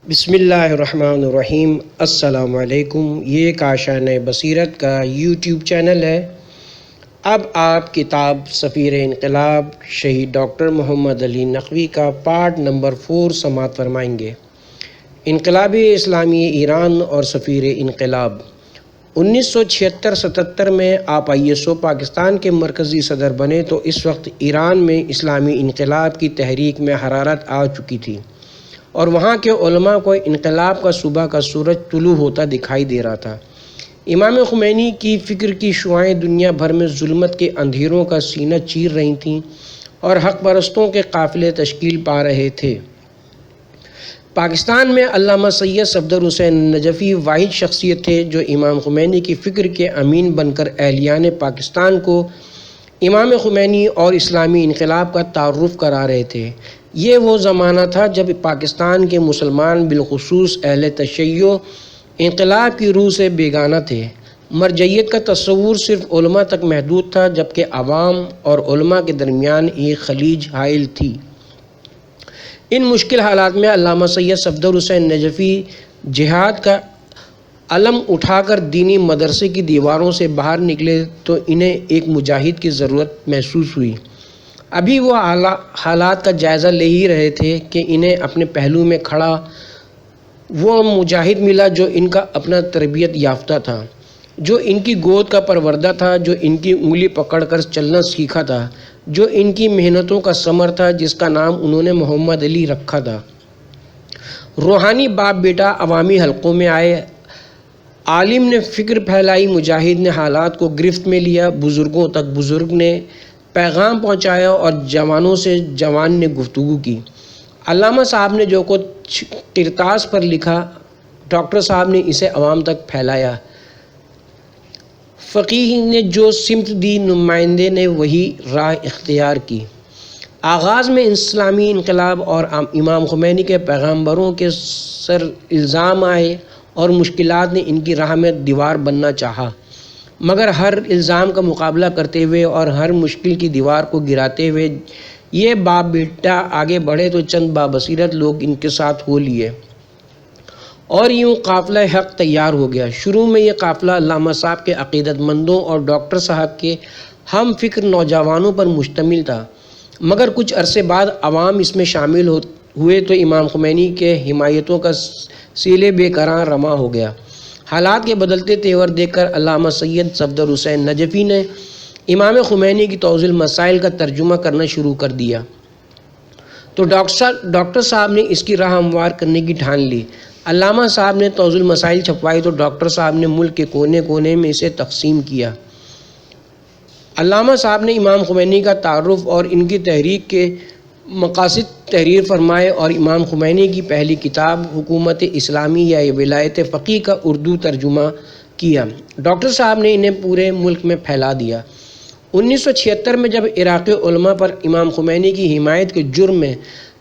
بسم اللہ الرحمن الرحیم۔ السلام علیکم۔ یہ کاشان بصیرت کا یوٹیوب چینل ہے۔ اب آپ کتاب سفیر انقلاب شہید ڈاکٹر محمد علی نقوی کا پارٹ نمبر 4 سماعت فرمائیں گے۔ انقلاب اسلامی ایران اور سفیر انقلاب۔ 1976-77 میں آپ ISO پاکستان کے مرکزی صدر بنے تو اس وقت ایران میں اسلامی انقلاب کی تحریک میں حرارت آ چکی تھی اور وہاں کے علماء کو انقلاب کا صبح کا سورج طلوع ہوتا دکھائی دے رہا تھا۔ امام خمینی کی فکر کی شعاعیں دنیا بھر میں ظلمت کے اندھیروں کا سینہ چیر رہی تھیں اور حق پرستوں کے قافلے تشکیل پا رہے تھے۔ پاکستان میں علامہ سید صفدر حسین نجفی واحد شخصیت تھے جو امام خمینی کی فکر کے امین بن کر اہلیان پاکستان کو امام خمینی اور اسلامی انقلاب کا تعارف کرا رہے تھے۔ یہ وہ زمانہ تھا جب پاکستان کے مسلمان بالخصوص اہل تشیع انقلاب کی روح سے بیگانہ تھے۔ مرجعیت کا تصور صرف علماء تک محدود تھا جبکہ عوام اور علماء کے درمیان ایک خلیج حائل تھی۔ ان مشکل حالات میں علامہ سید صفدر حسین نجفی جہاد کا علم اٹھا کر دینی مدرسے کی دیواروں سے باہر نکلے تو انہیں ایک مجاہد کی ضرورت محسوس ہوئی۔ ابھی وہ حالات کا جائزہ لے ہی رہے تھے کہ انہیں اپنے پہلو میں کھڑا وہ مجاہد ملا جو ان کا اپنا تربیت یافتہ تھا، جو ان کی گود کا پروردہ تھا، جو ان کی انگلی پکڑ کر چلنا سیکھا تھا، جو ان کی محنتوں کا ثمر تھا، جس کا نام انہوں نے محمد علی رکھا تھا۔ روحانی باپ بیٹا عوامی حلقوں میں آئے، عالم نے فکر پھیلائی، مجاہد نے حالات کو گرفت میں لیا، بزرگوں تک بزرگ نے پیغام پہنچایا اور جوانوں سے جوان نے گفتگو کی۔ علامہ صاحب نے جو کچھ کرتاس پر لکھا، ڈاکٹر صاحب نے اسے عوام تک پھیلایا۔ فقیہ نے جو سمت دی، نمائندے نے وہی راہ اختیار کی۔ آغاز میں اسلامی انقلاب اور امام خمینی کے پیغمبروں کے سر الزام آئے اور مشکلات نے ان کی راہ میں دیوار بننا چاہا، مگر ہر الزام کا مقابلہ کرتے ہوئے اور ہر مشکل کی دیوار کو گراتے ہوئے یہ باپ بیٹا آگے بڑھے تو چند بابصیرت لوگ ان کے ساتھ ہو لیے اور یوں قافلہ حق تیار ہو گیا۔ شروع میں یہ قافلہ علامہ صاحب کے عقیدت مندوں اور ڈاکٹر صاحب کے ہم فکر نوجوانوں پر مشتمل تھا، مگر کچھ عرصے بعد عوام اس میں شامل ہوئے تو امام خمینی کے حمایتوں کا سیلے بے قرار رواں ہو گیا۔ حالات کے بدلتے تیور دیکھ کر علامہ سید صفدر حسین نجفی نے امام خمینی کی توضیح المسائل کا ترجمہ کرنا شروع کر دیا تو ڈاکٹر صاحب نے اس کی راہ ہموار کرنے کی ٹھان لی۔ علامہ صاحب نے توضیح المسائل چھپوائی تو ڈاکٹر صاحب نے ملک کے کونے کونے میں اسے تقسیم کیا۔ علامہ صاحب نے امام خمینی کا تعارف اور ان کی تحریک کے مقاصد تحریر فرمائے اور امام خمینی کی پہلی کتاب حکومت اسلامی یا ولایت فقیہ کا اردو ترجمہ کیا۔ ڈاکٹر صاحب نے انہیں پورے ملک میں پھیلا دیا۔ 1976 میں جب عراقی علماء پر امام خمینی کی حمایت کے جرم میں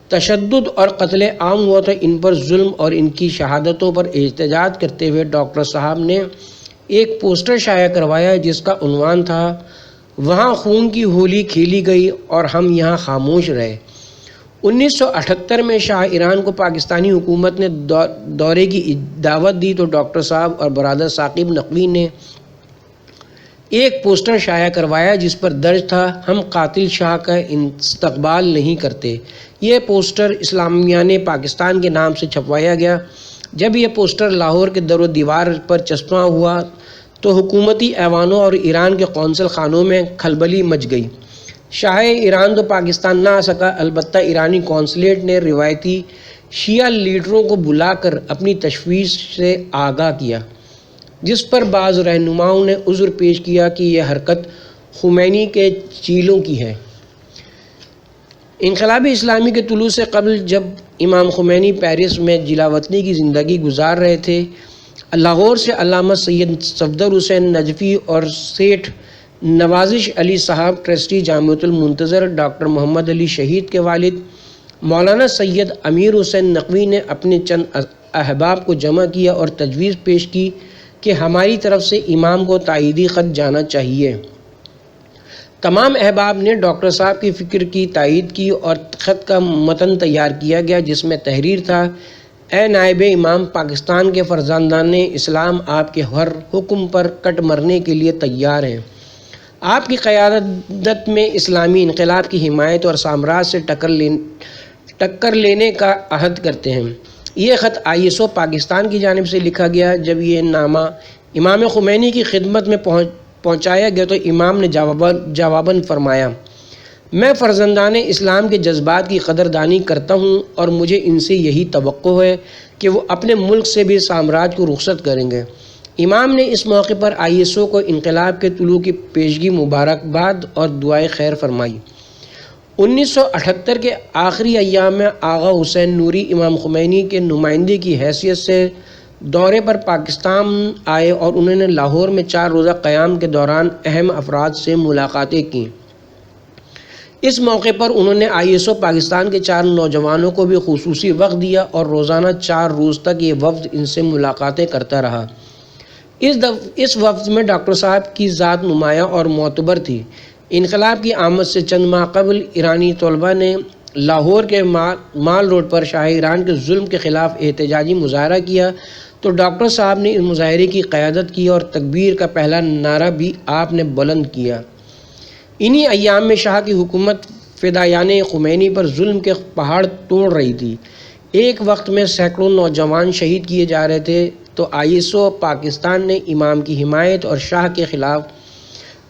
تشدد اور قتل عام ہوا تو ان پر ظلم اور ان کی شہادتوں پر احتجاج کرتے ہوئے ڈاکٹر صاحب نے ایک پوسٹر شائع کروایا جس کا عنوان تھا "وہاں خون کی ہولی کھیلی گئی اور ہم یہاں خاموش رہے"۔ 1978 میں شاہ ایران کو پاکستانی حکومت نے دورے کی دعوت دی تو ڈاکٹر صاحب اور برادر ثاقب نقوی نے ایک پوسٹر شائع کروایا جس پر درج تھا "ہم قاتل شاہ کا استقبال نہیں کرتے"۔ یہ پوسٹر اسلامیان پاکستان کے نام سے چھپوایا گیا۔ جب یہ پوسٹر لاہور کے در و دیوار پر چسپاں ہوا تو حکومتی ایوانوں اور ایران کے قونصل خانوں میں کھلبلی مچ گئی۔ شاہ ایران تو پاکستان نہ آ سکا، البتہ ایرانی قونصلیٹ نے روایتی شیعہ لیڈروں کو بلا کر اپنی تشویش سے آگاہ کیا، جس پر بعض رہنماؤں نے عذر پیش کیا کہ یہ حرکت خمینی کے چیلوں کی ہے۔ انقلاب اسلامی کے طلوع سے قبل جب امام خمینی پیرس میں جلاوطنی کی زندگی گزار رہے تھے، لاہور سے علامہ سید صفدر حسین نجفی اور سیٹھ نوازش علی صاحب ٹرسٹی جامعۃ المنتظر ڈاکٹر محمد علی شہید کے والد مولانا سید امیر حسین نقوی نے اپنے چند احباب کو جمع کیا اور تجویز پیش کی کہ ہماری طرف سے امام کو تائیدی خط جانا چاہیے۔ تمام احباب نے ڈاکٹر صاحب کی فکر کی تائید کی اور خط کا متن تیار کیا گیا جس میں تحریر تھا اے نائب امام، پاکستان کے فرزندان اسلام آپ کے ہر حکم پر کٹ مرنے کے لیے تیار ہیں۔ آپ کی قیادت میں اسلامی انقلاب کی حمایت اور سامراج سے ٹکر لینے کا عہد کرتے ہیں۔ یہ خط ISO پاکستان کی جانب سے لکھا گیا۔ جب یہ نامہ امام خمینی کی خدمت میں پہنچایا گیا تو امام نے جواباً فرمایا، میں فرزندان اسلام کے جذبات کی قدردانی کرتا ہوں اور مجھے ان سے یہی توقع ہے کہ وہ اپنے ملک سے بھی سامراج کو رخصت کریں گے۔ امام نے اس موقع پر ISO کو انقلاب کے طلوع کی پیشگی مبارکباد اور دعائے خیر فرمائی۔ 1978 کے آخری ایام میں آغا حسین نوری امام خمینی کے نمائندے کی حیثیت سے دورے پر پاکستان آئے اور انہوں نے لاہور میں 4 روزہ قیام کے دوران اہم افراد سے ملاقاتیں کیں۔ اس موقع پر انہوں نے ISO پاکستان کے 4 نوجوانوں کو بھی خصوصی وقت دیا اور روزانہ 4 روز تک یہ وفد ان سے ملاقاتیں کرتا رہا۔ اس وفد میں ڈاکٹر صاحب کی ذات نمایاں اور معتبر تھی۔ انقلاب کی آمد سے چند ماہ قبل ایرانی طلباء نے لاہور کے مال روڈ پر شاہ ایران کے ظلم کے خلاف احتجاجی مظاہرہ کیا تو ڈاکٹر صاحب نے اس مظاہرے کی قیادت کی اور تکبیر کا پہلا نعرہ بھی آپ نے بلند کیا۔ انہی ایام میں شاہ کی حکومت فدایان خمینی پر ظلم کے پہاڑ توڑ رہی تھی۔ ایک وقت میں سینکڑوں نوجوان شہید کیے جا رہے تھے تو ISO پاکستان نے امام کی حمایت اور شاہ کے خلاف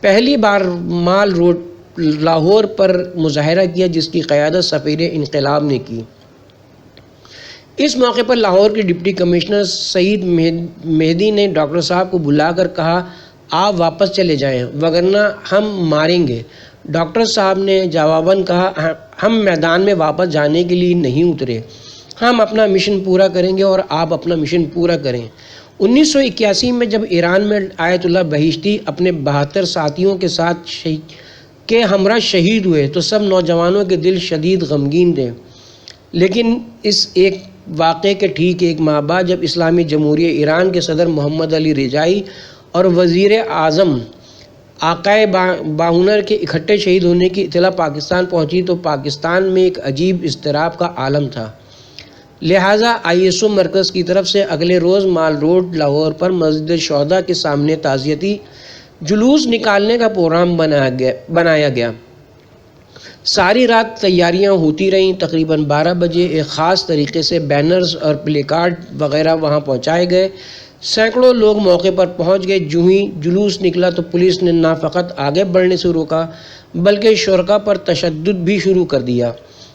پہلی بار مال روڈ لاہور پر مظاہرہ کیا، جس کی قیادت سفیر انقلاب نے کی۔ اس موقع پر لاہور کے ڈپٹی کمشنر سعید مہدی نے ڈاکٹر صاحب کو بلا کر کہا، آپ واپس چلے جائیں وگرنہ ہم ماریں گے۔ ڈاکٹر صاحب نے جواباً کہا، ہم میدان میں واپس جانے کے لیے نہیں اترے، ہم اپنا مشن پورا کریں گے اور آپ اپنا مشن پورا کریں۔ 1981 میں جب ایران میں آیت اللہ بہشتی اپنے 72 ساتھیوں کے ساتھ کے ہمراہ شہید ہوئے تو سب نوجوانوں کے دل شدید غمگین تھے، لیکن اس ایک واقعے کے ٹھیک 1 ماہ بعد جب اسلامی جمہوریہ ایران کے صدر محمد علی رجائی اور وزیر اعظم آقائے باہنر کے اکٹھے شہید ہونے کی اطلاع پاکستان پہنچی تو پاکستان میں ایک عجیب اضطراب کا عالم تھا۔ لہٰذا ISO مرکز کی طرف سے اگلے روز مال روڈ لاہور پر مسجد شہداء کے سامنے تعزیتی جلوس نکالنے کا پروگرام بنایا گیا۔ ساری رات تیاریاں ہوتی رہیں۔ تقریباً 12 بجے ایک خاص طریقے سے بینرز اور پلے کارڈ وغیرہ وہاں پہنچائے گئے۔ سینکڑوں لوگ موقع پر پہنچ گئے۔ جو ہی جلوس نکلا تو پولیس نے نہ فقط آگے بڑھنے سے روکا بلکہ شرکاء پر تشدد بھی شروع کر دیا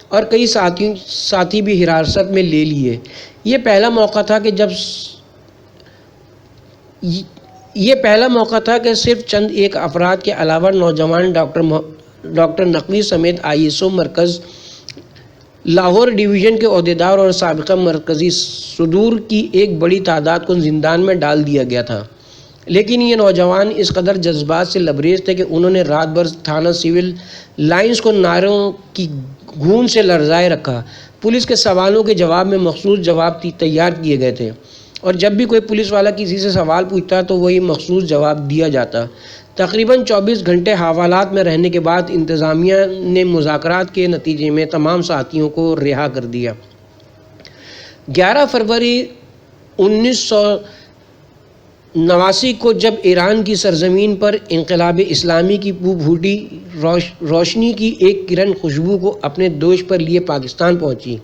اور کئی ساتھی بھی حراست میں لے لیے۔ یہ پہلا موقع تھا کہ صرف چند ایک افراد کے علاوہ نوجوان ڈاکٹر نقوی سمیت ISO مرکز لاہور ڈویژن کے عہدیدار اور سابقہ مرکزی صدور کی ایک بڑی تعداد کو زندان میں ڈال دیا گیا تھا، لیکن یہ نوجوان اس قدر جذبات سے لبریز تھے کہ انہوں نے رات بھر تھانہ سول لائنز کو نعروں کی گونج سے لرزائے رکھا۔ پولیس کے سوالوں کے جواب میں مخصوص جواب تیار کیے گئے تھے اور جب بھی کوئی پولیس والا کسی سے سوال پوچھتا تو وہی مخصوص جواب دیا جاتا۔ تقریباً 24 گھنٹے حوالات میں رہنے کے بعد انتظامیہ نے مذاکرات کے نتیجے میں تمام ساتھیوں کو رہا کر دیا۔ 11 فروری 1989 کو جب ایران کی سرزمین پر انقلاب اسلامی کی پھوٹی روشنی کی ایک کرن خوشبو کو اپنے دوش پر لیے پاکستان پہنچی،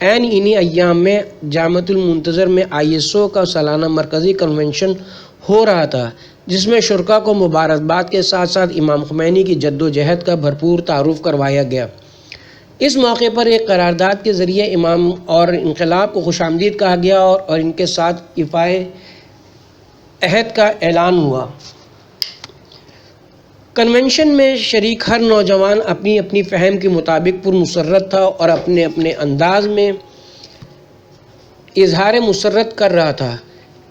عین انہی ایام میں جامعۃ المنتظر میں ISO کا سالانہ مرکزی کنونشن ہو رہا تھا، جس میں شرکاء کو مبارکباد کے ساتھ ساتھ امام خمینی کی جد و جہد کا بھرپور تعارف کروایا گیا۔ اس موقع پر ایک قرارداد کے ذریعے امام اور انقلاب کو خوش آمدید کہا گیا اور ان کے ساتھ ایفائے عہد کا اعلان ہوا۔ کنونشن میں شریک ہر نوجوان اپنی اپنی فہم کے مطابق پرمسرت تھا اور اپنے اپنے انداز میں اظہار مسرت کر رہا تھا۔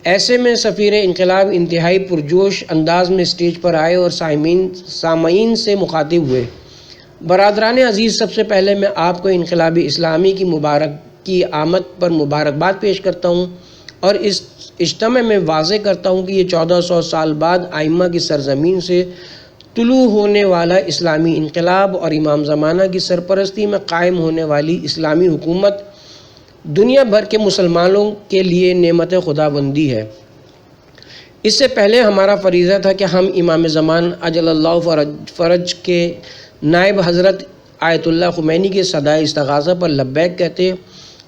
ایسے میں سفیر انقلاب انتہائی پرجوش انداز میں اسٹیج پر آئے اور سامعین سے مخاطب ہوئے۔ برادران عزیز، سب سے پہلے میں آپ کو انقلاب اسلامی کی آمد پر مبارکباد پیش کرتا ہوں اور اس اجتماع میں واضح کرتا ہوں کہ یہ 1400 سال بعد ائمہ کی سرزمین سے طلوع ہونے والا اسلامی انقلاب اور امام زمانہ کی سرپرستی میں قائم ہونے والی اسلامی حکومت دنیا بھر کے مسلمانوں کے لیے نعمت خداوندی ہے۔ اس سے پہلے ہمارا فریضہ تھا کہ ہم امام زمان اجل اللہ فرج کے نائب حضرت آیت اللہ خمینی کے صدائے استغاثہ پر لبیک کہتے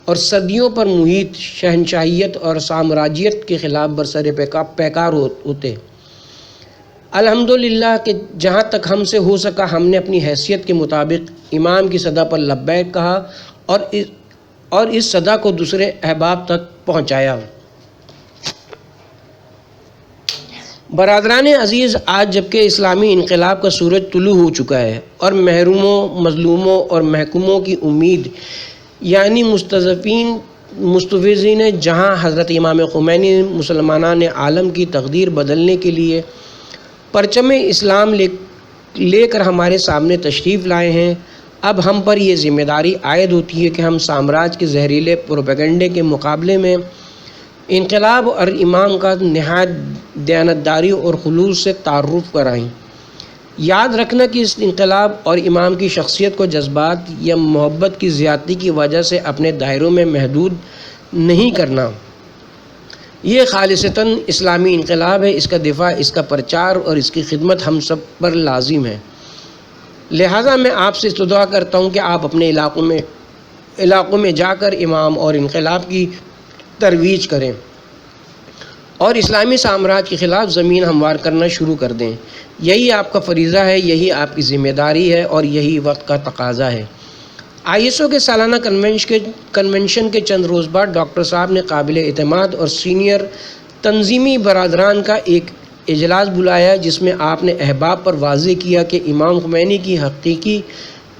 اور صدیوں پر محیط شہنشاہیت اور سامراجیت کے خلاف برسر پیکار ہوتے۔ الحمدللہ کہ جہاں تک ہم سے ہو سکا ہم نے اپنی حیثیت کے مطابق امام کی صدا پر لبیک کہا اور اس صدا کو دوسرے احباب تک پہنچایا۔ برادران عزیز، آج جبکہ اسلامی انقلاب کا سورج طلوع ہو چکا ہے اور محروموں، مظلوموں اور محکوموں کی امید یعنی مستضعفین جہاں حضرت امام خمینی مسلمانان عالم کی تقدیر بدلنے کے لیے پرچم اسلام لے کر ہمارے سامنے تشریف لائے ہیں، اب ہم پر یہ ذمہ داری عائد ہوتی ہے کہ ہم سامراج کے زہریلے پروپیگنڈے کے مقابلے میں انقلاب اور امام کا نہایت دیانتداری اور خلوص سے تعارف کرائیں۔ یاد رکھنا کہ اس انقلاب اور امام کی شخصیت کو جذبات یا محبت کی زیادتی کی وجہ سے اپنے دائروں میں محدود نہیں کرنا۔ یہ خالصتاً اسلامی انقلاب ہے، اس کا دفاع، اس کا پرچار اور اس کی خدمت ہم سب پر لازم ہے۔ لہٰذا میں آپ سے استدعا کرتا ہوں کہ آپ اپنے علاقوں میں جا کر امام اور انقلاب کی ترویج کریں اور اسلامی سامراج کے خلاف زمین ہموار کرنا شروع کر دیں۔ یہی آپ کا فریضہ ہے، یہی آپ کی ذمہ داری ہے اور یہی وقت کا تقاضا ہے۔ ISO کے سالانہ کنونشن کے چند روز بعد ڈاکٹر صاحب نے قابل اعتماد اور سینئر تنظیمی برادران کا ایک اجلاس بلایا جس میں آپ نے احباب پر واضح کیا کہ امام خمینی کی حقیقی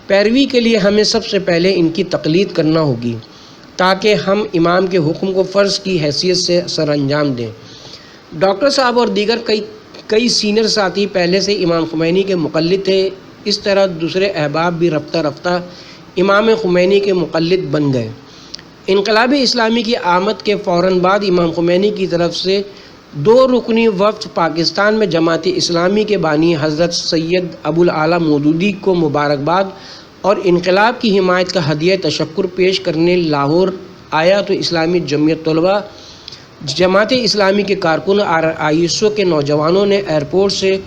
پیروی کے لیے ہمیں سب سے پہلے ان کی تقلید کرنا ہوگی تاکہ ہم امام کے حکم کو فرض کی حیثیت سے سر انجام دیں۔ ڈاکٹر صاحب اور دیگر کئی سینئر ساتھی پہلے سے امام خمینی کے مقلد تھے، اس طرح دوسرے احباب بھی رفتہ رفتہ امام خمینی کے مقلد بن گئے۔ انقلاب اسلامی کی آمد کے فوراً بعد امام خمینی کی طرف سے 2 رکنی وفد پاکستان میں جماعت اسلامی کے بانی حضرت سید ابوالعالی مودودی کو مبارکباد اور انقلاب کی حمایت کا ہدیہ تشکر پیش کرنے لاہور آیا تو اسلامی جمعیت طلبہ، جماعت اسلامی کے کارکن اور ISO کے نوجوانوں نے ایئرپورٹ سے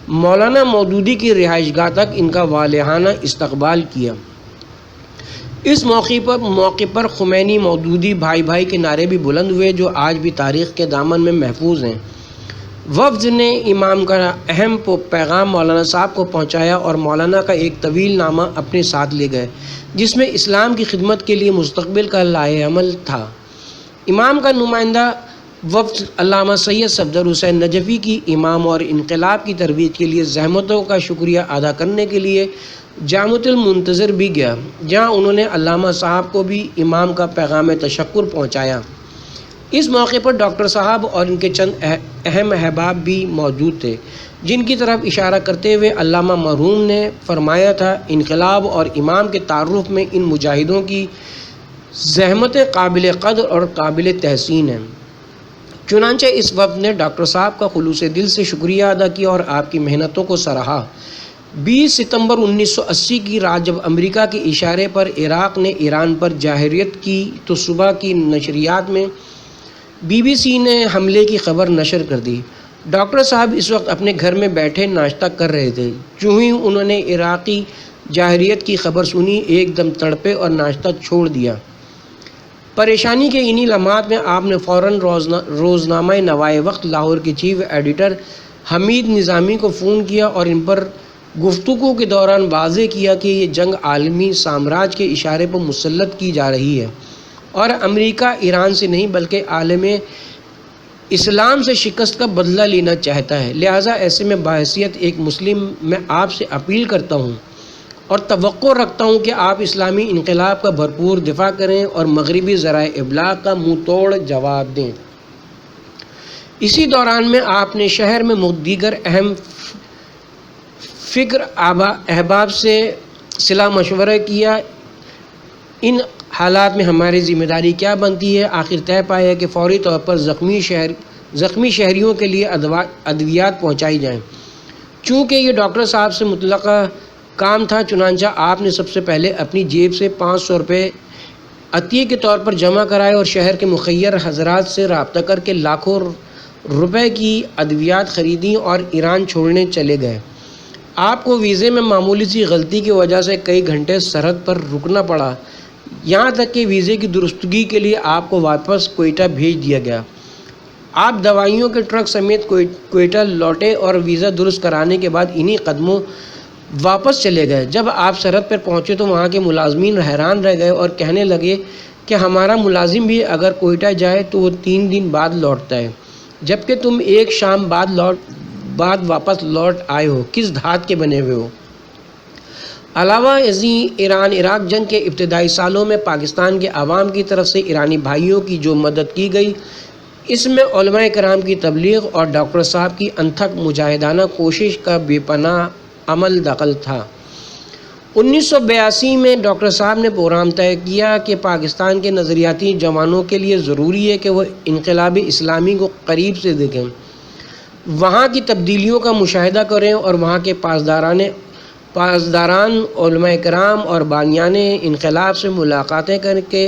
مولانا مودودی کی رہائش گاہ تک ان کا والہانہ استقبال کیا۔ اس موقع پر خمینی مودودی بھائی بھائی کے نعرے بھی بلند ہوئے جو آج بھی تاریخ کے دامن میں محفوظ ہیں۔ وفد نے امام کا اہم پیغام مولانا صاحب کو پہنچایا اور مولانا کا ایک طویل نامہ اپنے ساتھ لے گئے جس میں اسلام کی خدمت کے لیے مستقبل کا لائحہ عمل تھا۔ امام کا نمائندہ وفد علامہ سید صفدر حسین نجفی کی امام اور انقلاب کی ترویج کے لیے زحمتوں کا شکریہ ادا کرنے کے لیے جامعۃ المنتظر بھی گیا، جہاں انہوں نے علامہ صاحب کو بھی امام کا پیغام تشکر پہنچایا۔ اس موقع پر ڈاکٹر صاحب اور ان کے چند اہم احباب بھی موجود تھے، جن کی طرف اشارہ کرتے ہوئے علامہ مرحوم نے فرمایا تھا، انقلاب اور امام کے تعارف میں ان مجاہدوں کی زحمتیں قابل قدر اور قابل تحسین ہیں۔ چنانچہ اس وفد نے ڈاکٹر صاحب کا خلوص دل سے شکریہ ادا کیا اور آپ کی محنتوں کو سراہا۔ 20 ستمبر 1980 کی رات جب امریکہ کے اشارے پر عراق نے ایران پر جارحیت کی تو صبح کی نشریات میں BBC نے حملے کی خبر نشر کر دی۔ ڈاکٹر صاحب اس وقت اپنے گھر میں بیٹھے ناشتہ کر رہے تھے۔ جو ہی انہوں نے عراقی جارحیت کی خبر سنی، ایک دم تڑپے اور ناشتہ چھوڑ دیا۔ پریشانی کے انہی لمحات میں آپ نے فوراً روزنامہ نوائے وقت لاہور کے چیف ایڈیٹر حمید نظامی کو فون کیا اور ان پر گفتگو کے دوران واضح کیا کہ یہ جنگ عالمی سامراج کے اشارے پر مسلط کی جا رہی ہے اور امریکہ ایران سے نہیں بلکہ عالم اسلام سے شکست کا بدلہ لینا چاہتا ہے۔ لہٰذا ایسے میں بحیثیت ایک مسلم میں آپ سے اپیل کرتا ہوں اور توقع رکھتا ہوں کہ آپ اسلامی انقلاب کا بھرپور دفاع کریں اور مغربی ذرائع ابلاغ کا منہ توڑ جواب دیں۔ اسی دوران میں آپ نے شہر میں دیگر اہم فکر احباب سے صلاح مشورہ کیا۔ ان حالات میں ہماری ذمہ داری کیا بنتی ہے؟ آخر طے پایا کہ فوری طور پر زخمی شہریوں کے لیے ادویات پہنچائی جائیں۔ چونکہ یہ ڈاکٹر صاحب سے متعلقہ کام تھا، چنانچہ آپ نے سب سے پہلے اپنی جیب سے 500 روپے عطیے کے طور پر جمع کرائے اور شہر کے مخیر حضرات سے رابطہ کر کے لاکھوں روپے کی ادویات خریدیں اور ایران چھوڑنے چلے گئے۔ آپ کو ویزے میں معمولی سی غلطی کی وجہ سے کئی گھنٹے سرحد پر رکنا پڑا، یہاں تک کہ ویزے کی درستگی کے لیے آپ کو واپس کوئٹہ بھیج دیا گیا۔ آپ دوائیوں کے ٹرک سمیت کوئٹہ لوٹے اور ویزا درست کرانے کے بعد انہی قدموں واپس چلے گئے۔ جب آپ سرحد پر پہنچے تو وہاں کے ملازمین حیران رہ گئے اور کہنے لگے کہ ہمارا ملازم بھی اگر کوئٹہ جائے تو وہ 3 دن بعد لوٹتا ہے، جبکہ تم 1 شام بعد واپس لوٹ آئے ہو، کس دھات کے بنے ہوئے ہو؟ علاوہ ازیں ایران عراق جنگ کے ابتدائی سالوں میں پاکستان کے عوام کی طرف سے ایرانی بھائیوں کی جو مدد کی گئی، اس میں علماء کرام کی تبلیغ اور ڈاکٹر صاحب کی انتھک مجاہدانہ کوشش کا بے پناہ عمل دخل تھا۔ 1982 میں ڈاکٹر صاحب نے پروگرام طے کیا کہ پاکستان کے نظریاتی جوانوں کے لیے ضروری ہے کہ وہ انقلاب اسلامی کو قریب سے دیکھیں، وہاں کی تبدیلیوں کا مشاہدہ کریں اور وہاں کے پاسداران علماء کرام اور بانیان انقلاب سے ملاقاتیں کر کے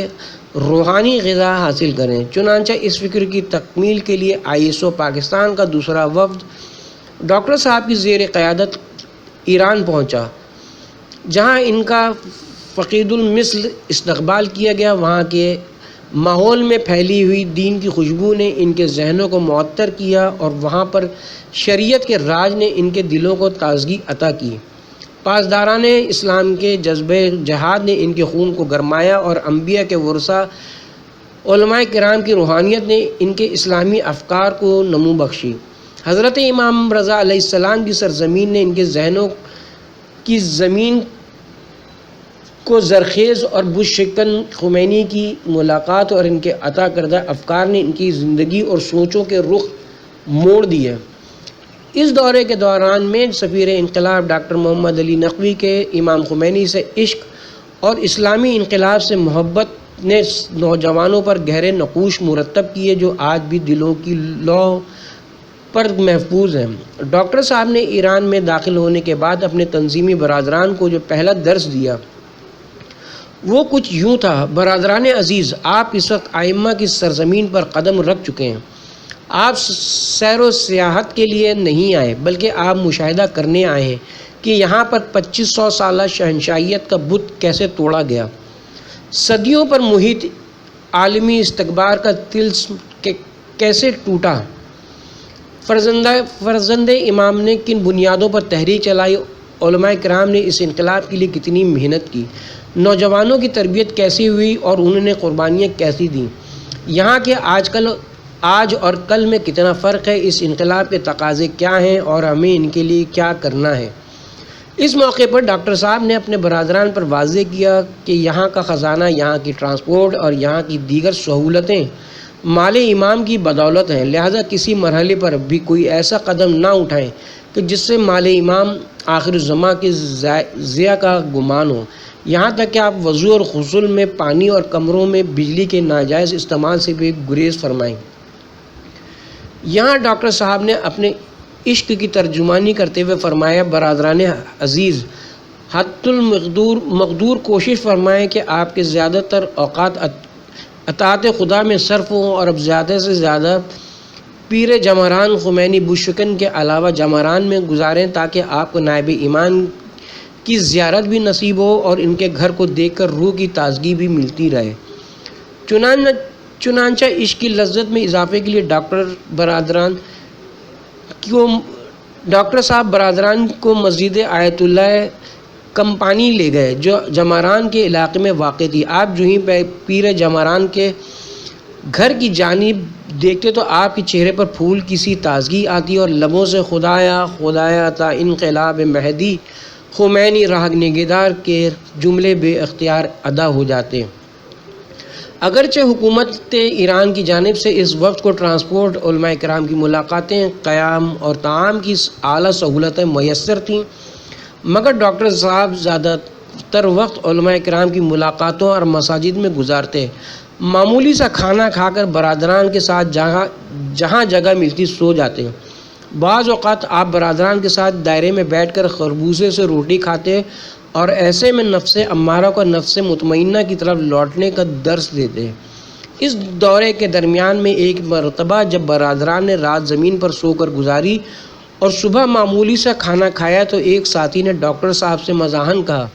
روحانی غذا حاصل کریں۔ چنانچہ اس فکر کی تکمیل کے لیے ISO پاکستان کا دوسرا وفد ڈاکٹر صاحب کی زیر قیادت ایران پہنچا، جہاں ان کا فقید المثل استقبال کیا گیا۔ وہاں کے ماحول میں پھیلی ہوئی دین کی خوشبو نے ان کے ذہنوں کو معطر کیا اور وہاں پر شریعت کے راج نے ان کے دلوں کو تازگی عطا کی۔ پاسداران اسلام کے جذبہ جہاد نے ان کے خون کو گرمایا اور انبیاء کے ورثہ علماء کرام کی روحانیت نے ان کے اسلامی افکار کو نمو بخشی۔ حضرت امام رضا علیہ السلام کی سرزمین نے ان کے ذہنوں کی زمین کو زرخیز اور بشکن خمینی کی ملاقات اور ان کے عطا کردہ افکار نے ان کی زندگی اور سوچوں کے رخ موڑ دیے۔ اس دورے کے دوران میں سفیر انقلاب ڈاکٹر محمد علی نقوی کے امام خمینی سے عشق اور اسلامی انقلاب سے محبت نے نوجوانوں پر گہرے نقوش مرتب کیے جو آج بھی دلوں کی لوح پر محفوظ ہیں۔ ڈاکٹر صاحب نے ایران میں داخل ہونے کے بعد اپنے تنظیمی برادران کو جو پہلا درس دیا وہ کچھ یوں تھا: برادران عزیز، آپ اس وقت ائمہ کی سرزمین پر قدم رکھ چکے ہیں۔ آپ سیر و سیاحت کے لیے نہیں آئے بلکہ آپ مشاہدہ کرنے آئے ہیں کہ یہاں پر 2500 سالہ شہنشاہیت کا بت کیسے توڑا گیا، صدیوں پر محیط عالمی استکبار کا طلسم کیسے ٹوٹا، فرزند امام نے کن بنیادوں پر تحریک چلائی، علماء کرام نے اس انقلاب کے لیے کتنی محنت کی، نوجوانوں کی تربیت کیسی ہوئی اور انہوں نے قربانیاں کیسی دیں، یہاں کے آج اور کل میں کتنا فرق ہے، اس انقلاب کے تقاضے کیا ہیں اور ہمیں ان کے لیے کیا کرنا ہے۔ اس موقع پر ڈاکٹر صاحب نے اپنے برادران پر واضح کیا کہ یہاں کا خزانہ، یہاں کی ٹرانسپورٹ اور یہاں کی دیگر سہولتیں مال امام کی بدولت ہیں، لہذا کسی مرحلے پر بھی کوئی ایسا قدم نہ اٹھائیں کہ جس سے مال امام آخر الزماں کے ضیاع کا گمان ہو، یہاں تک کہ آپ وضو اور غسل میں پانی اور کمروں میں بجلی کے ناجائز استعمال سے بھی گریز فرمائیں۔ یہاں ڈاکٹر صاحب نے اپنے عشق کی ترجمانی کرتے ہوئے فرمایا: برادران عزیز، حد المقدور کوشش فرمائیں کہ آپ کے زیادہ تر اوقات اطاعت خدا میں صرف ہوں اور اب زیادہ سے زیادہ پیر جمران خمینی بشکن کے علاوہ جمران میں گزاریں تاکہ آپ کو نائب ایمان کی زیارت بھی نصیب ہو اور ان کے گھر کو دیکھ کر روح کی تازگی بھی ملتی رہے۔ چنانچہ عشق کی لذت میں اضافے کے لیے ڈاکٹر صاحب برادران کو مسجد آیت اللہ کمپانی لے گئے جو جمران کے علاقے میں واقع تھی۔ آپ جو ہی پیر جمران کے گھر کی جانب دیکھتے تو آپ کے چہرے پر پھول کی سی تازگی آتی اور لبوں سے خدایا خدایا تا انقلاب مہدی خمینی راہ نگہدار کے جملے بے اختیار ادا ہو جاتے۔ اگرچہ حکومت ایران کی جانب سے اس وقت کو ٹرانسپورٹ، علماء کرام کی ملاقاتیں، قیام اور طعام کی اعلیٰ سہولتیں میسر تھیں، مگر ڈاکٹر صاحب زیادہ تر وقت علماء کرام کی ملاقاتوں اور مساجد میں گزارتے، معمولی سا کھانا کھا کر برادران کے ساتھ جہاں جگہ ملتی سو جاتے۔ بعض اوقات آپ برادران کے ساتھ دائرے میں بیٹھ کر خربوزے سے روٹی کھاتے اور ایسے میں نفس امارہ کو نفس مطمئنہ کی طرف لوٹنے کا درس دیتے ہیں۔ اس دورے کے درمیان میں ایک مرتبہ جب برادران نے رات زمین پر سو کر گزاری اور صبح معمولی سا کھانا کھایا تو ایک ساتھی نے ڈاکٹر صاحب سے مزاحاً کہا،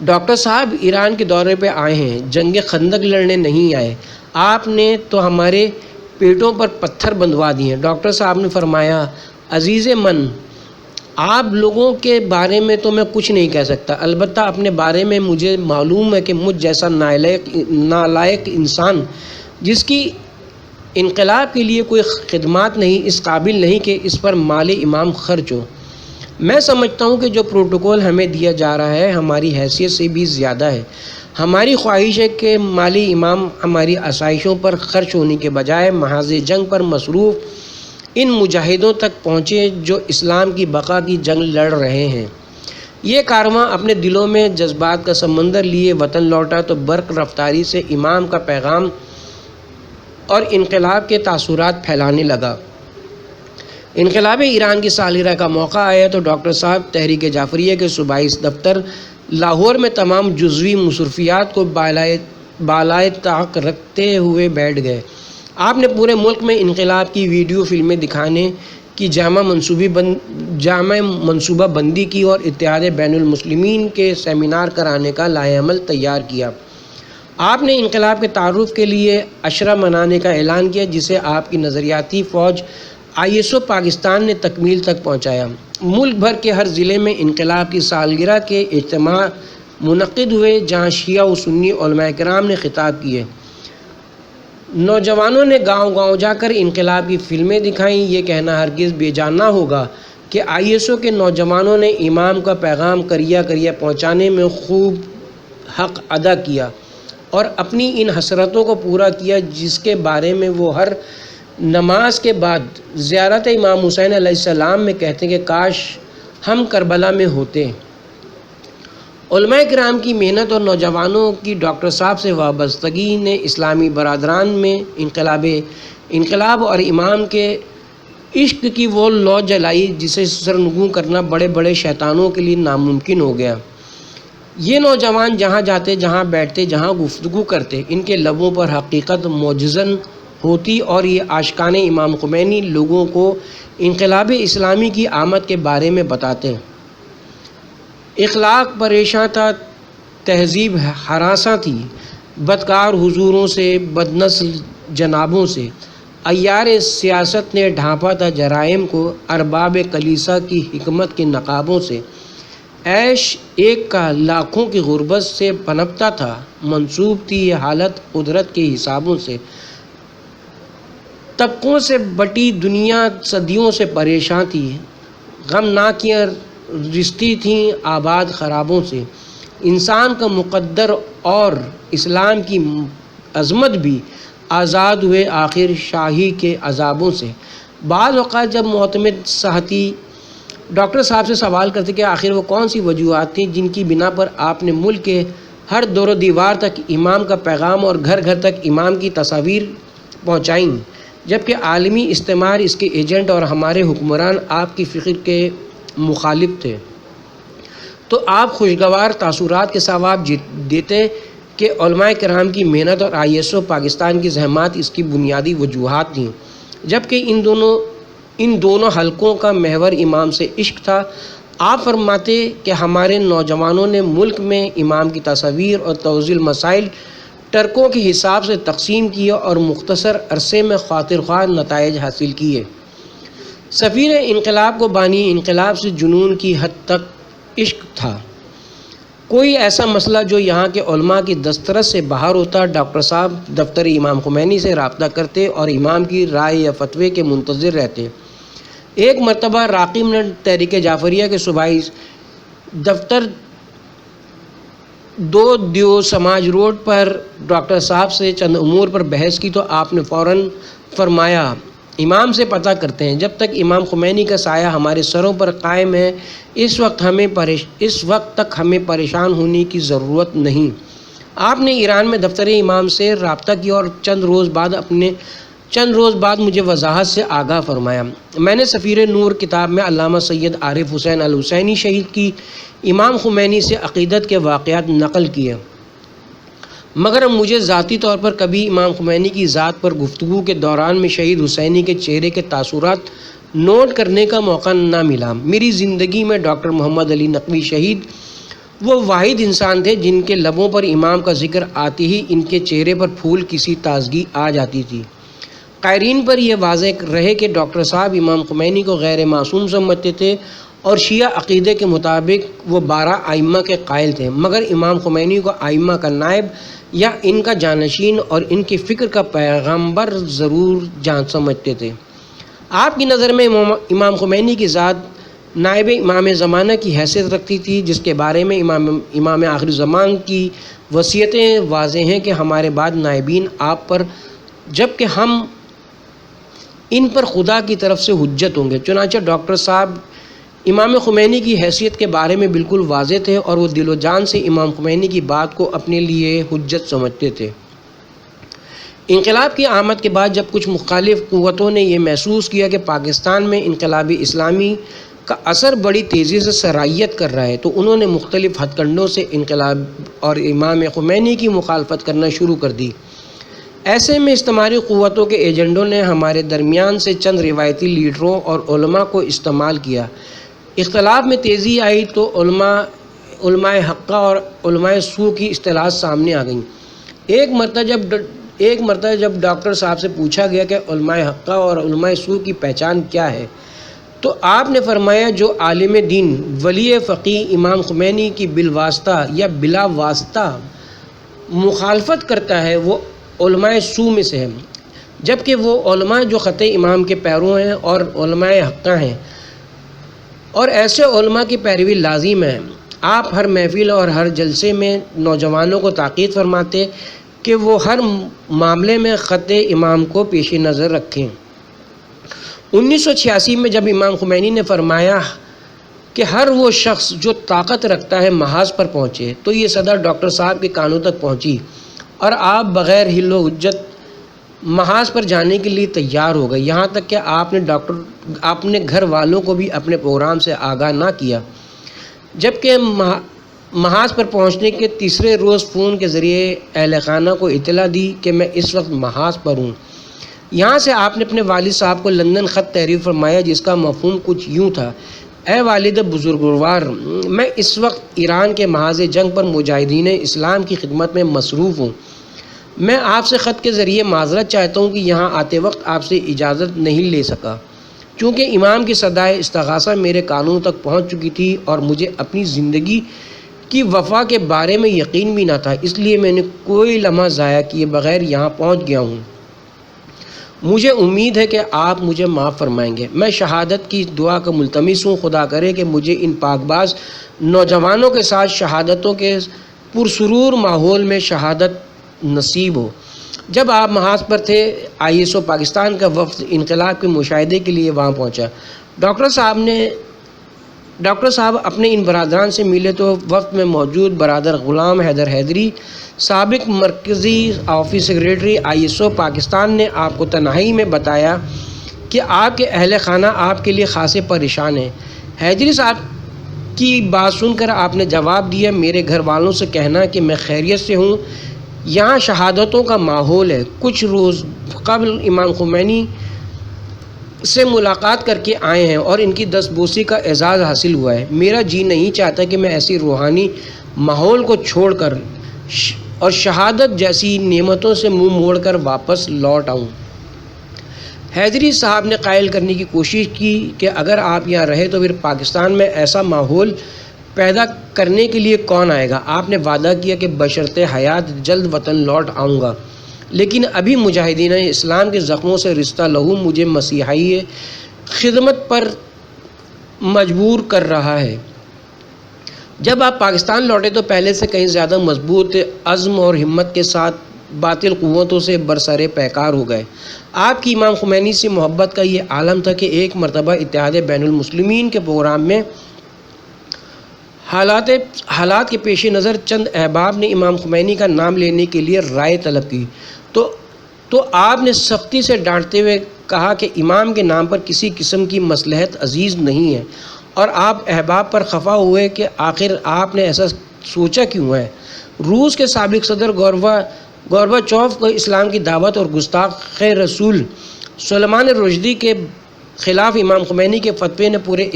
ڈاکٹر صاحب ایران کے دورے پہ آئے ہیں، جنگ خندق لڑنے نہیں آئے، آپ نے تو ہمارے پیٹوں پر پتھر بندھوا دیے۔ ڈاکٹر صاحب نے فرمایا، عزیز من، آپ لوگوں کے بارے میں تو میں کچھ نہیں کہہ سکتا، البتہ اپنے بارے میں مجھے معلوم ہے کہ مجھ جیسا نالائق انسان جس کی انقلاب کے لیے کوئی خدمات نہیں، اس قابل نہیں کہ اس پر مال امام خرچ ہو۔ میں سمجھتا ہوں کہ جو پروٹوکول ہمیں دیا جا رہا ہے ہماری حیثیت سے بھی زیادہ ہے۔ ہماری خواہش ہے کہ مال امام ہماری آسائشوں پر خرچ ہونے کے بجائے محاذ جنگ پر مصروف ان مجاہدوں تک پہنچے جو اسلام کی بقا کی جنگ لڑ رہے ہیں۔ یہ کارواں اپنے دلوں میں جذبات کا سمندر لیے وطن لوٹا تو برق رفتاری سے امام کا پیغام اور انقلاب کے تاثرات پھیلانے لگا۔ انقلاب ایران کی سالگرہ کا موقع آیا تو ڈاکٹر صاحب تحریک جعفریہ کے صوبائی دفتر لاہور میں تمام جزوی مصروفیات کو بالائے طاق رکھتے ہوئے بیٹھ گئے۔ آپ نے پورے ملک میں انقلاب کی ویڈیو فلمیں دکھانے کی جامع منصوبہ بندی کی اور اتحاد بین المسلمین کے سیمینار کرانے کا لائحہ عمل تیار کیا۔ آپ نے انقلاب کے تعارف کے لیے عشرہ منانے کا اعلان کیا جسے آپ کی نظریاتی فوج ISO پاکستان نے تکمیل تک پہنچایا۔ ملک بھر کے ہر ضلع میں انقلاب کی سالگرہ کے اجتماع منعقد ہوئے جہاں شیعہ و سنی علماء کرام نے خطاب کیے۔ نوجوانوں نے گاؤں گاؤں جا کر انقلاب کی فلمیں دکھائیں۔ یہ کہنا ہرگز بے جان نہ ہوگا کہ ISO کے نوجوانوں نے امام کا پیغام کریا پہنچانے میں خوب حق ادا کیا اور اپنی ان حسرتوں کو پورا کیا جس کے بارے میں وہ ہر نماز کے بعد زیارت امام حسین علیہ السلام میں کہتے ہیں کہ کاش ہم کربلا میں ہوتے۔ علماء کرام کی محنت اور نوجوانوں کی ڈاکٹر صاحب سے وابستگی نے اسلامی برادران میں انقلاب اور امام کے عشق کی وہ لو جلائی جسے سرنگوں کرنا بڑے بڑے شیطانوں کے لیے ناممکن ہو گیا۔ یہ نوجوان جہاں جاتے، جہاں بیٹھتے، جہاں گفتگو کرتے، ان کے لبوں پر حقیقت معجزاً ہوتی اور یہ عاشقان امام خمینی لوگوں کو انقلاب اسلامی کی آمد کے بارے میں بتاتے۔ اخلاق پریشاں تھا، تہذیب ہراساں تھی، بدکار حضوروں سے، بدنسل جنابوں سے، عیار سیاست نے ڈھانپا تھا جرائم کو، ارباب کلیسا کی حکمت کے نقابوں سے، عیش ایک کا لاکھوں کی غربت سے پنپتا تھا، منسوب تھی یہ حالت قدرت کے حسابوں سے، طبقوں سے بٹی دنیا صدیوں سے پریشاں تھی، غمناکیاں رستی تھیں آباد خرابوں سے، انسان کا مقدر اور اسلام کی عظمت بھی آزاد ہوئے آخر شاہی کے عذابوں سے۔ بعض اوقات جب معتمد صحتی ڈاکٹر صاحب سے سوال کرتے کہ آخر وہ کون سی وجوہات تھیں جن کی بنا پر آپ نے ملک کے ہر دور و دیوار تک امام کا پیغام اور گھر گھر تک امام کی تصاویر پہنچائیں، جبکہ عالمی استعمار اس کے ایجنٹ اور ہمارے حکمران آپ کی فکر کے مخالف تھے، تو آپ خوشگوار تاثرات کے ثواب دیتے کہ علماء کرام کی محنت اور ISO پاکستان کی زحمات اس کی بنیادی وجوہات تھیں، جبکہ ان دونوں حلقوں کا محور امام سے عشق تھا۔ آپ فرماتے کہ ہمارے نوجوانوں نے ملک میں امام کی تصاویر اور توضیح مسائل ٹرکوں کے حساب سے تقسیم کیے اور مختصر عرصے میں خاطر خواہ نتائج حاصل کیے۔ سفیر انقلاب کو بانی انقلاب سے جنون کی حد تک عشق تھا۔ کوئی ایسا مسئلہ جو یہاں کے علماء کی دسترس سے باہر ہوتا، ڈاکٹر صاحب دفتر امام خمینی سے رابطہ کرتے اور امام کی رائے یا فتوے کے منتظر رہتے۔ ایک مرتبہ راقب نے تحریک جعفریہ کے صوبائی دفتر 2 دیو سماج روڈ پر ڈاکٹر صاحب سے چند امور پر بحث کی تو آپ نے فوراً فرمایا، امام سے پتہ کرتے ہیں، جب تک امام خمینی کا سایہ ہمارے سروں پر قائم ہے اس وقت تک ہمیں پریشان ہونے کی ضرورت نہیں۔ آپ نے ایران میں دفتر امام سے رابطہ کیا اور چند روز بعد چند روز بعد مجھے وضاحت سے آگاہ فرمایا۔ میں نے سفیر نور کتاب میں علامہ سید عارف حسین الحسینی شہید کی امام خمینی سے عقیدت کے واقعات نقل کیے، مگر مجھے ذاتی طور پر کبھی امام خمینی کی ذات پر گفتگو کے دوران میں شہید حسینی کے چہرے کے تاثرات نوٹ کرنے کا موقع نہ ملا۔ میری زندگی میں ڈاکٹر محمد علی نقوی شہید وہ واحد انسان تھے جن کے لبوں پر امام کا ذکر آتے ہی ان کے چہرے پر پھول کسی تازگی آ جاتی تھی۔ قائرین پر یہ واضح رہے کہ ڈاکٹر صاحب امام خمینی کو غیر معصوم سمجھتے تھے اور شیعہ عقیدے کے مطابق وہ 12 ائمہ کے قائل تھے، مگر امام خمینی کو ائمہ کا نائب یا ان کا جانشین اور ان کی فکر کا پیغمبر ضرور جان سمجھتے تھے۔ آپ کی نظر میں امام خمینی کی ذات نائب امام زمانہ کی حیثیت رکھتی تھی، جس کے بارے میں امام آخر زمان کی وصیتیں واضح ہیں کہ ہمارے بعد نائبین آپ پر، جبکہ ہم ان پر خدا کی طرف سے حجت ہوں گے۔ چنانچہ ڈاکٹر صاحب امام خمینی کی حیثیت کے بارے میں بالکل واضح تھے اور وہ دل و جان سے امام خمینی کی بات کو اپنے لیے حجت سمجھتے تھے۔ انقلاب کی آمد کے بعد جب کچھ مخالف قوتوں نے یہ محسوس کیا کہ پاکستان میں انقلاب اسلامی کا اثر بڑی تیزی سے سرایت کر رہا ہے، تو انہوں نے مختلف ہتھ کنڈوں سے انقلاب اور امام خمینی کی مخالفت کرنا شروع کر دی۔ ایسے میں استعماری قوتوں کے ایجنٹوں نے ہمارے درمیان سے چند روایتی لیڈروں اور علماء کو استعمال کیا۔ اختلاف میں تیزی آئی تو علماء حقہ اور علماء سو کی اصطلاحات سامنے آ گئیں۔ ایک مرتبہ جب ڈاکٹر صاحب سے پوچھا گیا کہ علماء حقہ اور علماء سو کی پہچان کیا ہے، تو آپ نے فرمایا جو عالم دین ولی فقیہ امام خمینی کی بالواسطہ یا بلا واسطہ مخالفت کرتا ہے وہ علماء سو میں سے ہے، جبکہ وہ علماء جو خط امام کے پیروں ہیں اور علماء حقہ ہیں، اور ایسے علماء کی پیروی لازم ہے۔ آپ ہر محفل اور ہر جلسے میں نوجوانوں کو تاکید فرماتے کہ وہ ہر معاملے میں خط امام کو پیش نظر رکھیں۔ 1986 میں جب امام خمینی نے فرمایا کہ ہر وہ شخص جو طاقت رکھتا ہے محاذ پر پہنچے، تو یہ صدا ڈاکٹر صاحب کے کانوں تک پہنچی اور آپ بغیر حل و حجت محاذ پر جانے کے لیے تیار ہو گئے، یہاں تک کہ آپ نے گھر والوں کو بھی اپنے پروگرام سے آگاہ نہ کیا، جبکہ محاذ پر پہنچنے کے تیسرے روز فون کے ذریعے اہل خانہ کو اطلاع دی کہ میں اس وقت محاذ پر ہوں۔ یہاں سے آپ نے اپنے والد صاحب کو لندن خط تحریر فرمایا، جس کا مفہوم کچھ یوں تھا: اے والد بزرگوار، میں اس وقت ایران کے محاذ جنگ پر مجاہدین اسلام کی خدمت میں مصروف ہوں۔ میں آپ سے خط کے ذریعے معذرت چاہتا ہوں کہ یہاں آتے وقت آپ سے اجازت نہیں لے سکا، چونکہ امام کی صدائے استغاثہ میرے کانوں تک پہنچ چکی تھی اور مجھے اپنی زندگی کی وفا کے بارے میں یقین بھی نہ تھا، اس لیے میں نے کوئی لمحہ ضائع کیے بغیر یہاں پہنچ گیا ہوں۔ مجھے امید ہے کہ آپ مجھے معاف فرمائیں گے۔ میں شہادت کی دعا کا ملتمس ہوں، خدا کرے کہ مجھے ان پاک باز نوجوانوں کے ساتھ شہادتوں کے پرسرور ماحول میں شہادت نصیب ہو۔ جب آپ محاذ پر تھے، ISO پاکستان کا وفد انقلاب کے مشاہدے کے لیے وہاں پہنچا۔ ڈاکٹر صاحب اپنے ان برادران سے ملے تو وفد میں موجود برادر غلام حیدر حیدری، سابق مرکزی آفس سیکریٹری ISO پاکستان، نے آپ کو تنہائی میں بتایا کہ آپ کے اہل خانہ آپ کے لیے خاصے پریشان ہیں۔ حیدری صاحب کی بات سن کر آپ نے جواب دیا: میرے گھر والوں سے کہنا کہ میں خیریت سے ہوں، یہاں شہادتوں کا ماحول ہے۔ کچھ روز قبل امام خمینی سے ملاقات کر کے آئے ہیں اور ان کی دستبوسی کا اعزاز حاصل ہوا ہے۔ میرا جی نہیں چاہتا کہ میں ایسی روحانی ماحول کو چھوڑ کر اور شہادت جیسی نعمتوں سے منہ موڑ کر واپس لوٹ آؤں۔ حیدری صاحب نے قائل کرنے کی کوشش کی کہ اگر آپ یہاں رہے تو پھر پاکستان میں ایسا ماحول پیدا کرنے کے لیے کون آئے گا؟ آپ نے وعدہ کیا کہ بشرط حیات جلد وطن لوٹ آؤں گا، لیکن ابھی مجاہدین اسلام کے زخموں سے رشتہ لہو مجھے مسیحی خدمت پر مجبور کر رہا ہے۔ جب آپ پاکستان لوٹے تو پہلے سے کہیں زیادہ مضبوط عزم اور ہمت کے ساتھ باطل قوتوں سے برسر پیکار ہو گئے۔ آپ کی امام خمینی سے محبت کا یہ عالم تھا کہ ایک مرتبہ اتحاد بین المسلمین کے پروگرام میں حالات کے پیش نظر چند احباب نے امام خمینی کا نام لینے کے لیے رائے طلب کی، تو تو آپ نے سختی سے ڈانٹتے ہوئے کہا کہ امام کے نام پر کسی قسم کی مصلحت عزیز نہیں ہے، اور آپ احباب پر خفا ہوئے کہ آخر آپ نے ایسا سوچا کیوں ہے۔ روس کے سابق صدر گورباچوف کو اسلام کی دعوت اور گستاخ رسول سلیمان رشدی کے خلاف امام خمینی کے فتوے نے پورے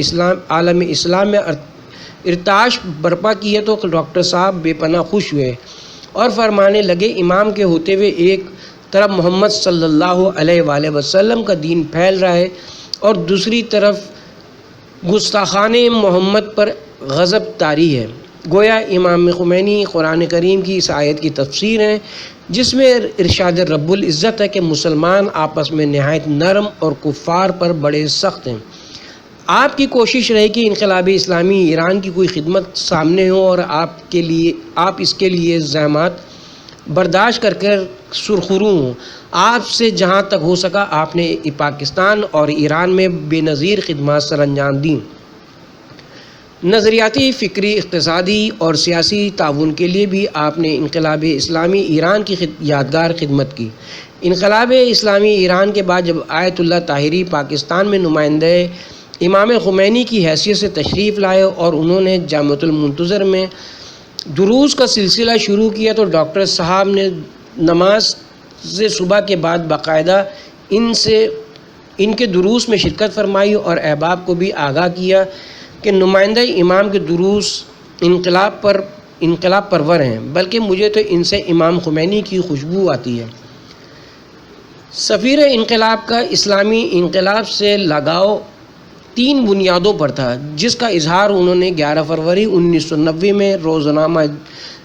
عالم اسلام میں ارتعاش برپا کی ہے، تو ڈاکٹر صاحب بے پناہ خوش ہوئے اور فرمانے لگے، امام کے ہوتے ہوئے ایک طرف محمد صلی اللہ علیہ وآلہ وسلم کا دین پھیل رہا ہے اور دوسری طرف گستاخان محمد پر غضب طاری ہے۔ گویا امام خمینی قرآن کریم کی اس آیت کی تفسیر ہے جس میں ارشاد رب العزت ہے کہ مسلمان آپس میں نہایت نرم اور کفار پر بڑے سخت ہیں۔ آپ کی کوشش رہے کہ انقلاب اسلامی ایران کی کوئی خدمت سامنے ہو اور آپ اس کے لیے زحمات برداشت کر سرخرو ہوں۔ آپ سے جہاں تک ہو سکا آپ نے پاکستان اور ایران میں بے نظیر خدمات سر انجام دیں۔ نظریاتی، فکری، اقتصادی اور سیاسی تعاون کے لیے بھی آپ نے انقلاب اسلامی ایران کی یادگار خدمت کی۔ انقلاب اسلامی ایران کے بعد جب آیت اللہ طاہری پاکستان میں نمائندہ امام خمینی کی حیثیت سے تشریف لائے اور انہوں نے جامعۃ المنتظر میں دروس کا سلسلہ شروع کیا، تو ڈاکٹر صاحب نے نماز صبح کے بعد باقاعدہ ان کے دروس میں شرکت فرمائی اور احباب کو بھی آگاہ کیا کہ نمائندہ امام کے دروس انقلاب پرور ہیں، بلکہ مجھے تو ان سے امام خمینی کی خوشبو آتی ہے۔ سفیر انقلاب کا اسلامی انقلاب سے لگاؤ 3 بنیادوں پر تھا، جس کا اظہار انہوں نے 11 فروری 1990 میں روزنامہ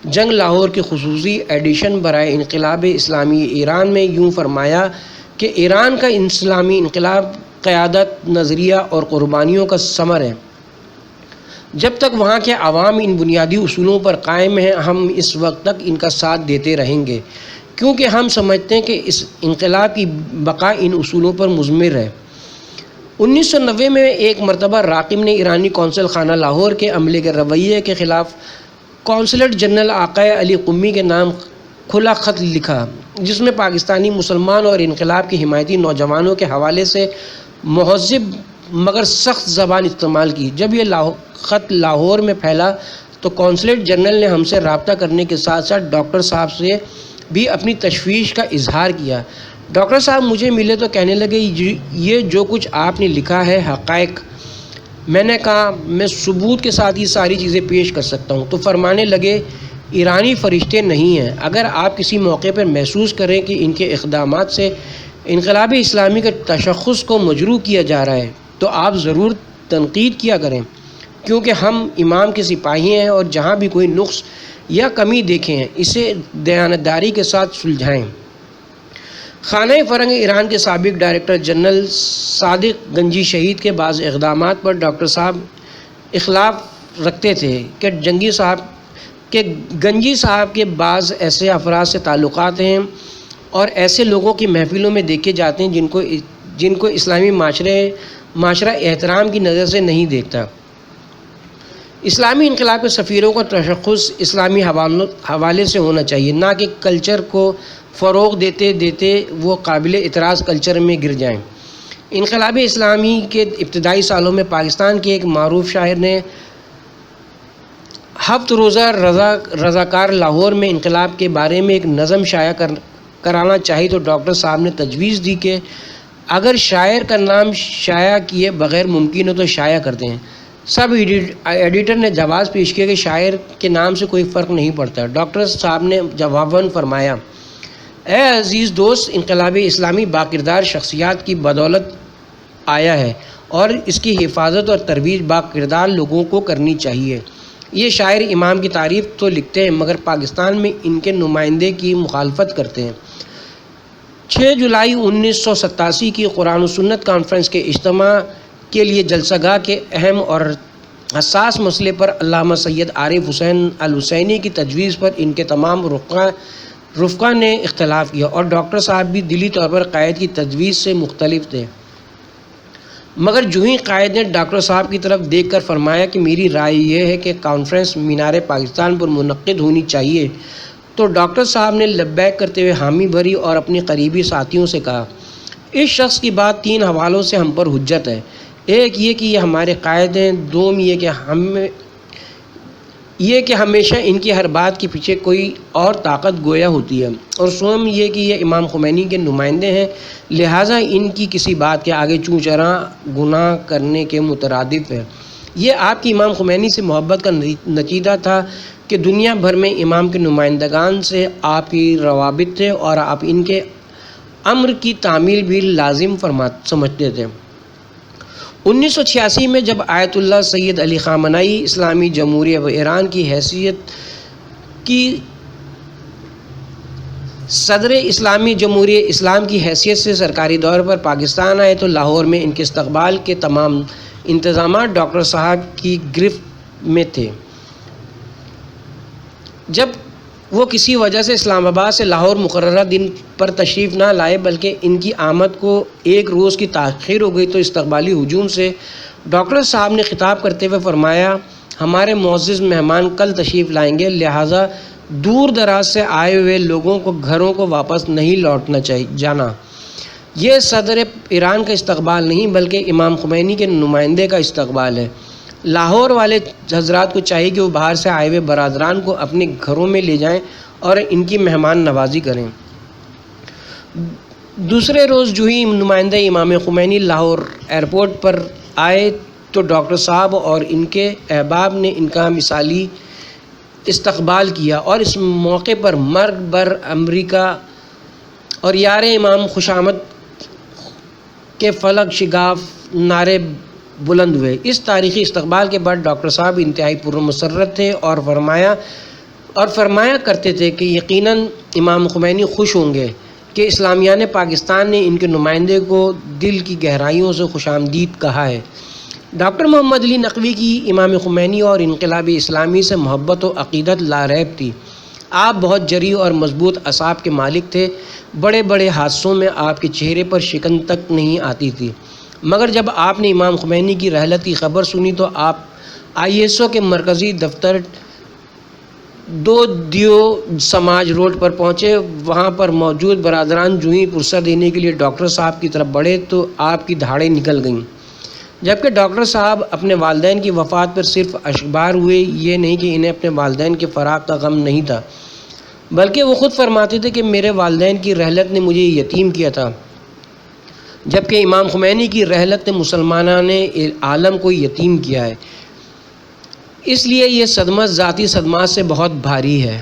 جنگ لاہور کی خصوصی ایڈیشن برائے انقلاب اسلامی ایران میں یوں فرمایا کہ ایران کا اسلامی انقلاب قیادت، نظریہ اور قربانیوں کا ثمر ہے۔ جب تک وہاں کے عوام ان بنیادی اصولوں پر قائم ہیں، ہم اس وقت تک ان کا ساتھ دیتے رہیں گے، کیونکہ ہم سمجھتے ہیں کہ اس انقلاب کی بقا ان اصولوں پر مضمر ہے۔ 1990 میں ایک مرتبہ راقب نے ایرانی قونصل خانہ لاہور کے عملے کے رویے کے خلاف قونصلیٹ جنرل آقائے علی قمی کے نام کھلا خط لکھا، جس میں پاکستانی مسلمان اور انقلاب کے حمایتی نوجوانوں کے حوالے سے مہذب مگر سخت زبان استعمال کی۔ جب یہ خط لاہور میں پھیلا تو قونصلیٹ جنرل نے ہم سے رابطہ کرنے کے ساتھ ساتھ ڈاکٹر صاحب سے بھی اپنی تشویش کا اظہار کیا۔ ڈاکٹر صاحب مجھے ملے تو کہنے لگے، یہ جو کچھ آپ نے لکھا ہے حقائق۔ میں نے کہا میں ثبوت کے ساتھ یہ ساری چیزیں پیش کر سکتا ہوں۔ تو فرمانے لگے، ایرانی فرشتے نہیں ہیں، اگر آپ کسی موقع پر محسوس کریں کہ ان کے اقدامات سے انقلاب اسلامی کے تشخص کو مجروح کیا جا رہا ہے تو آپ ضرور تنقید کیا کریں، کیونکہ ہم امام کے سپاہی ہیں اور جہاں بھی کوئی نقص یا کمی دیکھیں اسے دیانتداری کے ساتھ سلجھائیں۔ خانہ فرنگ ایران کے سابق ڈائریکٹر جنرل صادق گنجی شہید کے بعض اقدامات پر ڈاکٹر صاحب اختلاف رکھتے تھے کہ گنجی صاحب کے بعض ایسے افراد سے تعلقات ہیں اور ایسے لوگوں کی محفلوں میں دیکھے جاتے ہیں جن کو اسلامی معاشرہ احترام کی نظر سے نہیں دیکھتا۔ اسلامی انقلاب کے سفیروں کا تشخص اسلامی حوالے سے ہونا چاہیے، نہ کہ کلچر کو فروغ دیتے دیتے وہ قابل اعتراض کلچر میں گر جائیں۔ انقلاب اسلامی کے ابتدائی سالوں میں پاکستان کے ایک معروف شاعر نے ہفت روزہ رضاکار لاہور میں انقلاب کے بارے میں ایک نظم شائع کرانا چاہی تو ڈاکٹر صاحب نے تجویز دی کہ اگر شاعر کا نام شائع کیے بغیر ممکن ہو تو شائع کرتے ہیں۔ سب ایڈیٹر نے جواز پیش کیا کہ شاعر کے نام سے کوئی فرق نہیں پڑتا۔ ڈاکٹر صاحب نے جواباً فرمایا، اے عزیز دوست، انقلاب اسلامی باکردار شخصیات کی بدولت آیا ہے اور اس کی حفاظت اور ترویج باکردار لوگوں کو کرنی چاہیے۔ یہ شاعر امام کی تعریف تو لکھتے ہیں مگر پاکستان میں ان کے نمائندے کی مخالفت کرتے ہیں۔ 6 جولائی 1987 کی قرآن و سنت کانفرنس کے اجتماع کے لیے جلسہ گاہ کے اہم اور حساس مسئلے پر علامہ سید عارف حسین الحسینی کی تجویز پر ان کے تمام رفقا نے اختلاف کیا اور ڈاکٹر صاحب بھی دلی طور پر قائد کی تجویز سے مختلف تھے، مگر جو ہی قائد نے ڈاکٹر صاحب کی طرف دیکھ کر فرمایا کہ میری رائے یہ ہے کہ کانفرنس مینار پاکستان پر منعقد ہونی چاہیے، تو ڈاکٹر صاحب نے لبیک کرتے ہوئے حامی بھری اور اپنی قریبی ساتھیوں سے کہا، اس شخص کی بات 3 حوالوں سے ہم پر حجت ہے۔ ایک یہ کہ یہ ہمارے قائد ہیں، دوم یہ کہ ہمیشہ ان کی ہر بات کے پیچھے کوئی اور طاقت گویا ہوتی ہے، اور سوم یہ کہ یہ امام خمینی کے نمائندے ہیں، لہٰذا ان کی کسی بات کے آگے چوں چراں گناہ کرنے کے مترادف ہے۔ یہ آپ کی امام خمینی سے محبت کا نتیجہ تھا کہ دنیا بھر میں امام کے نمائندگان سے آپ کی روابط تھے اور آپ ان کے امر کی تعمیل بھی لازم سمجھتے تھے۔ 1986 میں جب آیت اللہ سید علی خامنائی اسلامی جمہوریہ ایران کی حیثیت کی صدر اسلامی جمہوریہ اسلام کی حیثیت سے سرکاری دور پر پاکستان آئے تو لاہور میں ان کے استقبال کے تمام انتظامات ڈاکٹر صاحب کی گرفت میں تھے۔ جب وہ کسی وجہ سے اسلام آباد سے لاہور مقررہ دن پر تشریف نہ لائے بلکہ ان کی آمد کو 1 روز کی تاخیر ہو گئی تو استقبالی ہجوم سے ڈاکٹر صاحب نے خطاب کرتے ہوئے فرمایا، ہمارے معزز مہمان کل تشریف لائیں گے، لہٰذا دور دراز سے آئے ہوئے لوگوں کو گھروں کو واپس نہیں لوٹنا جانا۔ یہ صدر ایران کا استقبال نہیں بلکہ امام خمینی کے نمائندے کا استقبال ہے۔ لاہور والے حضرات کو چاہیے کہ وہ باہر سے آئے ہوئے برادران کو اپنے گھروں میں لے جائیں اور ان کی مہمان نوازی کریں۔ دوسرے روز جو ہی نمائندہ امام خمینی لاہور ایئرپورٹ پر آئے تو ڈاکٹر صاحب اور ان کے احباب نے ان کا مثالی استقبال کیا اور اس موقع پر مرگ بر امریکہ اور یار امام خوش آمد کے فلک شگاف نعرے بلند ہوئے۔ اس تاریخی استقبال کے بعد ڈاکٹر صاحب انتہائی پرمسرت تھے اور فرمایا کرتے تھے کہ یقیناً امام خمینی خوش ہوں گے کہ اسلامیان پاکستان نے ان کے نمائندے کو دل کی گہرائیوں سے خوش آمدید کہا ہے۔ ڈاکٹر محمد علی نقوی کی امام خمینی اور انقلاب اسلامی سے محبت و عقیدت لاریب تھی۔ آپ بہت جری اور مضبوط اعصاب کے مالک تھے۔ بڑے بڑے حادثوں میں آپ کے چہرے پر شکن تک نہیں آتی تھی، مگر جب آپ نے امام خمینی کی رحلت کی خبر سنی تو آپ ISO کے مرکزی دفتر 2 دیو سماج روڈ پر پہنچے۔ وہاں پر موجود برادران جو ہی پرسہ دینے کے لیے ڈاکٹر صاحب کی طرف بڑھے تو آپ کی دھاڑیں نکل گئیں، جبکہ ڈاکٹر صاحب اپنے والدین کی وفات پر صرف اشکبار ہوئے۔ یہ نہیں کہ انہیں اپنے والدین کے فراق کا غم نہیں تھا، بلکہ وہ خود فرماتے تھے کہ میرے والدین کی رحلت نے مجھے یتیم کیا تھا، جبکہ امام خمینی کی رحلت نے مسلمانان عالم کو یتیم کیا ہے۔ اس لیے یہ صدمہ ذاتی صدمات سے بہت بھاری ہے۔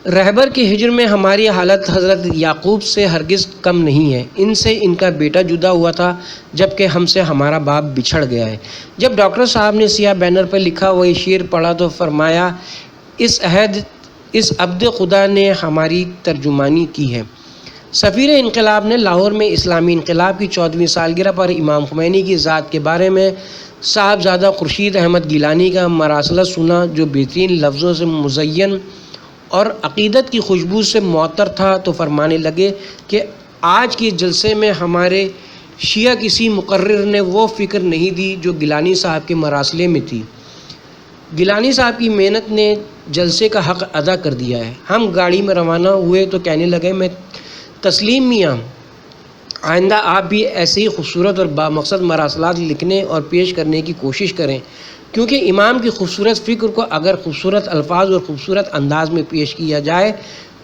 رہبر کے ہجر میں ہماری حالت حضرت یعقوب سے ہرگز کم نہیں ہے۔ ان سے ان کا بیٹا جدا ہوا تھا، جبکہ ہم سے ہمارا باپ بچھڑ گیا ہے۔ جب ڈاکٹر صاحب نے سیاہ بینر پر لکھا وہ شعر پڑھا تو فرمایا، اس عبد خدا نے ہماری ترجمانی کی ہے۔ سفیر انقلاب نے لاہور میں اسلامی انقلاب کی 14ویں سالگرہ پر امام خمینی کی ذات کے بارے میں صاحبزادہ خورشید احمد گیلانی کا مراسلہ سنا، جو بہترین لفظوں سے مزین اور عقیدت کی خوشبو سے معطر تھا، تو فرمانے لگے کہ آج کے جلسے میں ہمارے شیعہ کسی مقرر نے وہ فکر نہیں دی جو گیلانی صاحب کے مراسلے میں تھی۔ گیلانی صاحب کی محنت نے جلسے کا حق ادا کر دیا ہے۔ ہم گاڑی میں روانہ ہوئے تو کہنے لگے، میں تسلیم میاں، آئندہ آپ بھی ایسے ہی خوبصورت اور بامقصد مراسلات لکھنے اور پیش کرنے کی کوشش کریں، کیونکہ امام کی خوبصورت فکر کو اگر خوبصورت الفاظ اور خوبصورت انداز میں پیش کیا جائے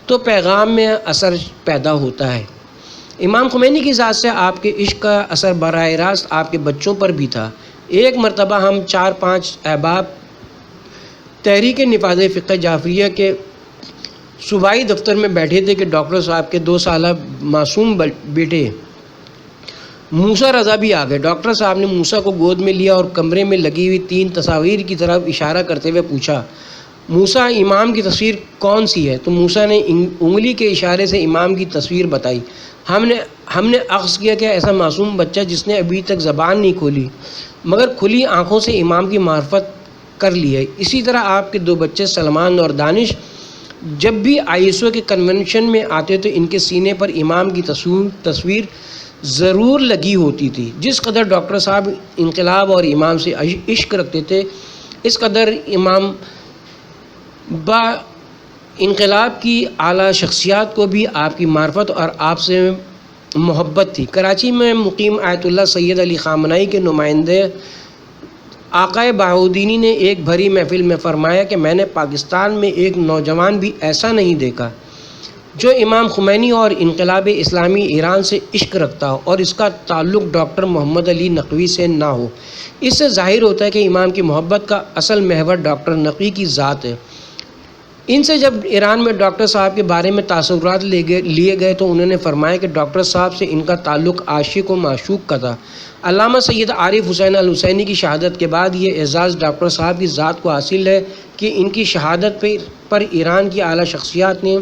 تو پیغام میں اثر پیدا ہوتا ہے۔ امام خمینی کی ذات سے آپ کے عشق کا اثر براہ راست آپ کے بچوں پر بھی تھا۔ ایک مرتبہ ہم 4-5 احباب تحریک نفاذ فقہ جعفریہ کے صوبائی دفتر میں بیٹھے تھے کہ ڈاکٹر صاحب کے 2 سالہ معصوم بیٹے موسیٰ رضا بھی آ گئے۔ ڈاکٹر صاحب نے موسیٰ کو گود میں لیا اور کمرے میں لگی ہوئی 3 تصاویر کی طرف اشارہ کرتے ہوئے پوچھا، موسیٰ امام کی تصویر کون سی ہے؟ تو موسیٰ نے انگلی کے اشارے سے امام کی تصویر بتائی۔ ہم نے اخذ کیا کہ ایسا معصوم بچہ جس نے ابھی تک زبان نہیں کھولی مگر کھلی آنکھوں سے امام کی معرفت کر لی ہے۔ اسی طرح آپ کے 2 بچے سلمان اور دانش جب بھی ISO کے کنونشن میں آتے تو ان کے سینے پر امام کی تصویر ضرور لگی ہوتی تھی۔ جس قدر ڈاکٹر صاحب انقلاب اور امام سے عشق رکھتے تھے، اس قدر امام انقلاب کی اعلیٰ شخصیات کو بھی آپ کی معرفت اور آپ سے محبت تھی۔ کراچی میں مقیم آیت اللہ سید علی خامنائی کے نمائندے آقائے بہاؤالدینی نے ایک بھری محفل میں فرمایا کہ میں نے پاکستان میں ایک نوجوان بھی ایسا نہیں دیکھا جو امام خمینی اور انقلاب اسلامی ایران سے عشق رکھتا ہو اور اس کا تعلق ڈاکٹر محمد علی نقوی سے نہ ہو۔ اس سے ظاہر ہوتا ہے کہ امام کی محبت کا اصل محور ڈاکٹر نقوی کی ذات ہے۔ ان سے جب ایران میں ڈاکٹر صاحب کے بارے میں تاثرات لیے گئے تو انہوں نے فرمایا کہ ڈاکٹر صاحب سے ان کا تعلق عاشق و معشوق کا تھا۔ علامہ سید عارف حسین الحسینی کی شہادت کے بعد یہ اعزاز ڈاکٹر صاحب کی ذات کو حاصل ہے کہ ان کی شہادت پر ایران کی اعلیٰ شخصیات نے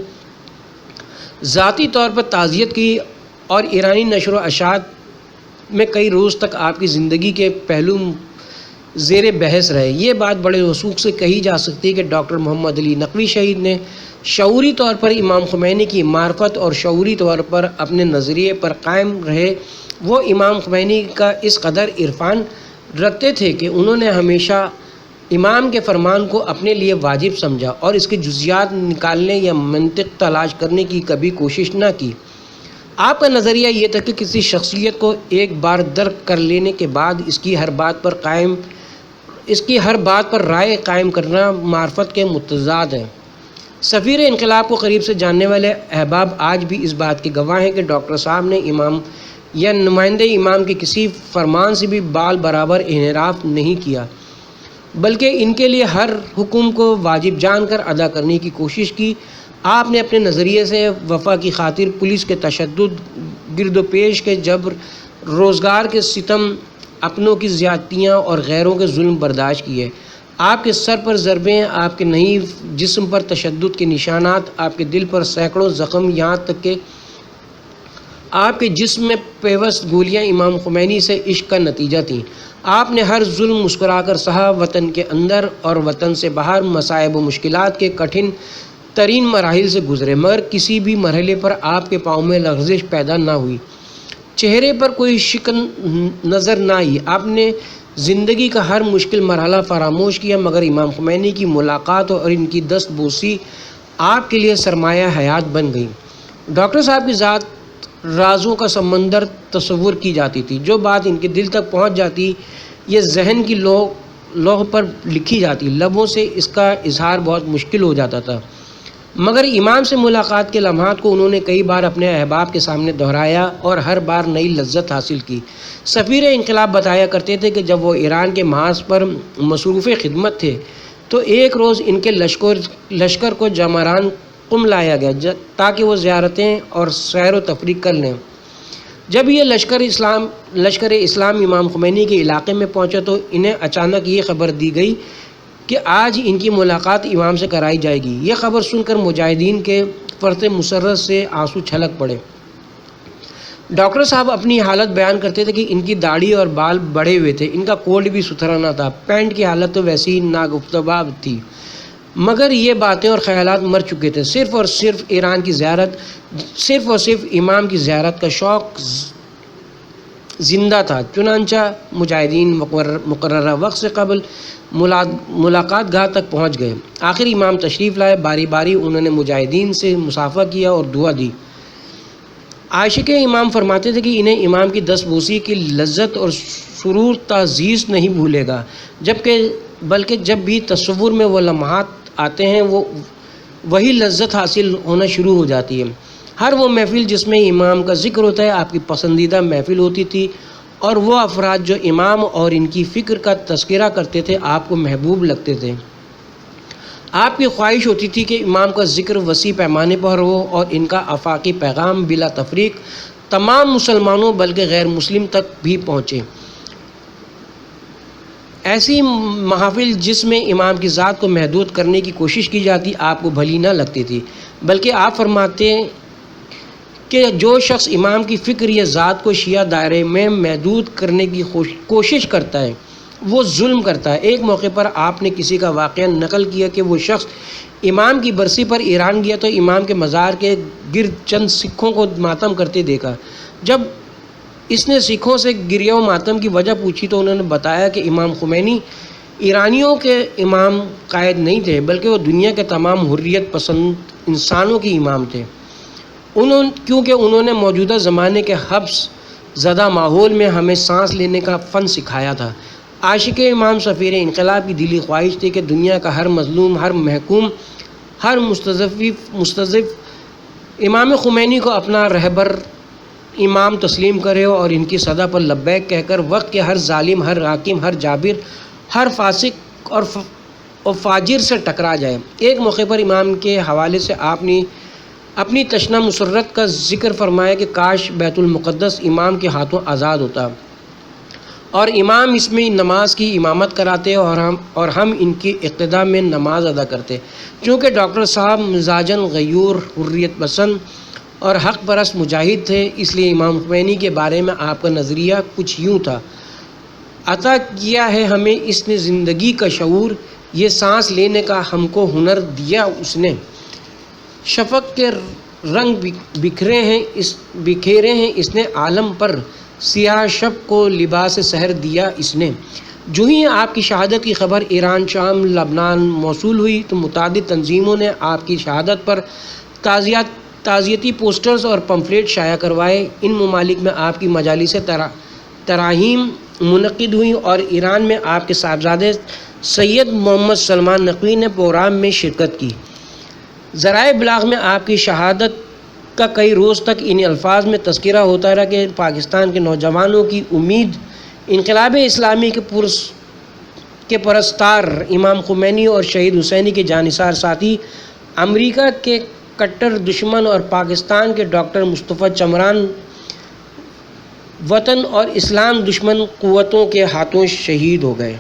ذاتی طور پر تعزیت کی اور ایرانی نشر و اشاعت میں کئی روز تک آپ کی زندگی کے پہلو زیر بحث رہے۔ یہ بات بڑے وثوق سے کہی جا سکتی ہے کہ ڈاکٹر محمد علی نقوی شہید نے شعوری طور پر امام خمینی کی معرفت اور شعوری طور پر اپنے نظریے پر قائم رہے۔ وہ امام خمینی کا اس قدر عرفان رکھتے تھے کہ انہوں نے ہمیشہ امام کے فرمان کو اپنے لیے واجب سمجھا اور اس کے جزیات نکالنے یا منطق تلاش کرنے کی کبھی کوشش نہ کی۔ آپ کا نظریہ یہ تھا کہ کسی شخصیت کو ایک بار درک کر لینے کے بعد اس کی ہر بات پر رائے قائم کرنا معرفت کے متضاد ہے۔ سفیر انقلاب کو قریب سے جاننے والے احباب آج بھی اس بات کے گواہ ہیں کہ ڈاکٹر صاحب نے امام یا نمائندے امام کے کسی فرمان سے بھی بال برابر انحراف نہیں کیا، بلکہ ان کے لیے ہر حکم کو واجب جان کر ادا کرنے کی کوشش کی۔ آپ نے اپنے نظریے سے وفا کی خاطر پولیس کے تشدد، گرد و پیش کے جبر، روزگار کے ستم، اپنوں کی زیادتیاں اور غیروں کے ظلم برداشت کیے۔ آپ کے سر پر ضربیں، آپ کے نحیف جسم پر تشدد کے نشانات، آپ کے دل پر سینکڑوں زخم، یہاں تک کہ آپ کے جسم میں پیوست گولیاں امام خمینی سے عشق کا نتیجہ تھیں۔ آپ نے ہر ظلم مسکرا کر سہا، وطن کے اندر اور وطن سے باہر مصائب و مشکلات کے کٹھن ترین مراحل سے گزرے، مگر کسی بھی مرحلے پر آپ کے پاؤں میں لغزش پیدا نہ ہوئی، چہرے پر کوئی شکن نظر نہ آئی۔ آپ نے زندگی کا ہر مشکل مرحلہ فراموش کیا، مگر امام خمینی کی ملاقات اور ان کی دست بوسی آپ کے لیے سرمایہ حیات بن گئی۔ ڈاکٹر صاحب کی ذات رازوں کا سمندر تصور کی جاتی تھی۔ جو بات ان کے دل تک پہنچ جاتی یہ ذہن کی لوح پر لکھی جاتی، لبوں سے اس کا اظہار بہت مشکل ہو جاتا تھا، مگر امام سے ملاقات کے لمحات کو انہوں نے کئی بار اپنے احباب کے سامنے دہرایا اور ہر بار نئی لذت حاصل کی۔ سفیر انقلاب بتایا کرتے تھے کہ جب وہ ایران کے محاذ پر مصروف خدمت تھے تو ایک روز ان کے لشکر کو جامران قم لایا گیا تاکہ وہ زیارتیں اور سیر و تفریح کر لیں۔ جب یہ لشکر اسلام امام خمینی کے علاقے میں پہنچا تو انہیں اچانک یہ خبر دی گئی کہ آج ان کی ملاقات امام سے کرائی جائے گی۔ یہ خبر سن کر مجاہدین کے فرط مسرت سے آنسو چھلک پڑے۔ ڈاکٹر صاحب اپنی حالت بیان کرتے تھے کہ ان کی داڑھی اور بال بڑھے ہوئے تھے، ان کا کوٹ بھی ستھرا نہ تھا، پینٹ کی حالت تو ویسی ہی ناگفتگو تھی، مگر یہ باتیں اور خیالات مر چکے تھے۔ صرف اور صرف امام کی زیارت کا شوق زندہ تھا۔ چنانچہ مجاہدین مقررہ وقت سے قبل ملاقات گاہ تک پہنچ گئے۔ آخر امام تشریف لائے، باری باری انہوں نے مجاہدین سے مصافحہ کیا اور دعا دی۔ عاشق امام فرماتے تھے کہ انہیں امام کی دست بوسی کی لذت اور سرور تعزیز نہیں بھولے گا، بلکہ جب بھی تصور میں وہ لمحات آتے ہیں وہی لذت حاصل ہونا شروع ہو جاتی ہے۔ ہر وہ محفل جس میں امام کا ذکر ہوتا ہے آپ کی پسندیدہ محفل ہوتی تھی، اور وہ افراد جو امام اور ان کی فکر کا تذکرہ کرتے تھے آپ کو محبوب لگتے تھے۔ آپ کی خواہش ہوتی تھی کہ امام کا ذکر وسیع پیمانے پر ہو اور ان کا آفاقی پیغام بلا تفریق تمام مسلمانوں بلکہ غیر مسلم تک بھی پہنچے۔ ایسی محافل جس میں امام کی ذات کو محدود کرنے کی کوشش کی جاتی آپ کو بھلی نہ لگتی تھی، بلکہ آپ فرماتے کہ جو شخص امام کی فکر یا ذات کو شیعہ دائرے میں محدود کرنے کی کوشش کرتا ہے وہ ظلم کرتا ہے۔ ایک موقع پر آپ نے کسی کا واقعہ نقل کیا کہ وہ شخص امام کی برسی پر ایران گیا تو امام کے مزار کے گرد چند سکھوں کو ماتم کرتے دیکھا۔ جب اس نے سکھوں سے گریہ و ماتم کی وجہ پوچھی تو انہوں نے بتایا کہ امام خمینی ایرانیوں کے امام قائد نہیں تھے، بلکہ وہ دنیا کے تمام حریت پسند انسانوں کے امام تھے، کیونکہ انہوں نے موجودہ زمانے کے حبس زدہ ماحول میں ہمیں سانس لینے کا فن سکھایا تھا۔ عاشق امام سفیر انقلاب کی دلی خواہش تھی کہ دنیا کا ہر مظلوم، ہر محکوم، ہر مستضعف امام خمینی کو اپنا رہبر امام تسلیم کرے اور ان کی صدا پر لبیک کہہ کر وقت کے ہر ظالم، ہر حاکم، ہر جابر، ہر فاسق اور فاجر سے ٹکرا جائے۔ ایک موقع پر امام کے حوالے سے آپ نے اپنی تشنہ مسرت کا ذکر فرمایا کہ کاش بیت المقدس امام کے ہاتھوں آزاد ہوتا اور امام اس میں نماز کی امامت کراتے اور ہم ان کی اقتداء میں نماز ادا کرتے۔ چونکہ ڈاکٹر صاحب مزاجاً غیور، حریت پسند اور حق پرست مجاہد تھے، اس لیے امام خمینی کے بارے میں آپ کا نظریہ کچھ یوں تھا: عطا کیا ہے ہمیں اس نے زندگی کا شعور، یہ سانس لینے کا ہم کو ہنر دیا اس نے، شفق کے رنگ بکھیرے ہیں اس نے عالم پر، سیاہ شب کو لباس سحر دیا اس نے۔ جو ہی آپ کی شہادت کی خبر ایران، شام، لبنان موصول ہوئی تو متعدد تنظیموں نے آپ کی شہادت پر تعزیتی پوسٹرز اور پمفلٹ شائع کروائے۔ ان ممالک میں آپ کی مجالس تراحیم منعقد ہوئیں اور ایران میں آپ کے صاحبزادے سید محمد سلمان نقوی نے پروگرام میں شرکت کی۔ ذرائع ابلاغ میں آپ کی شہادت کا کئی روز تک ان الفاظ میں تذکرہ ہوتا رہا کہ پاکستان کے نوجوانوں کی امید، انقلاب اسلامی کے پرستار امام خمینی اور شہید حسینی کے جانثار ساتھی، امریکہ کے کٹر دشمن اور پاکستان کے ڈاکٹر مصطفیٰ چمران وطن اور اسلام دشمن قوتوں کے ہاتھوں شہید ہو گئے۔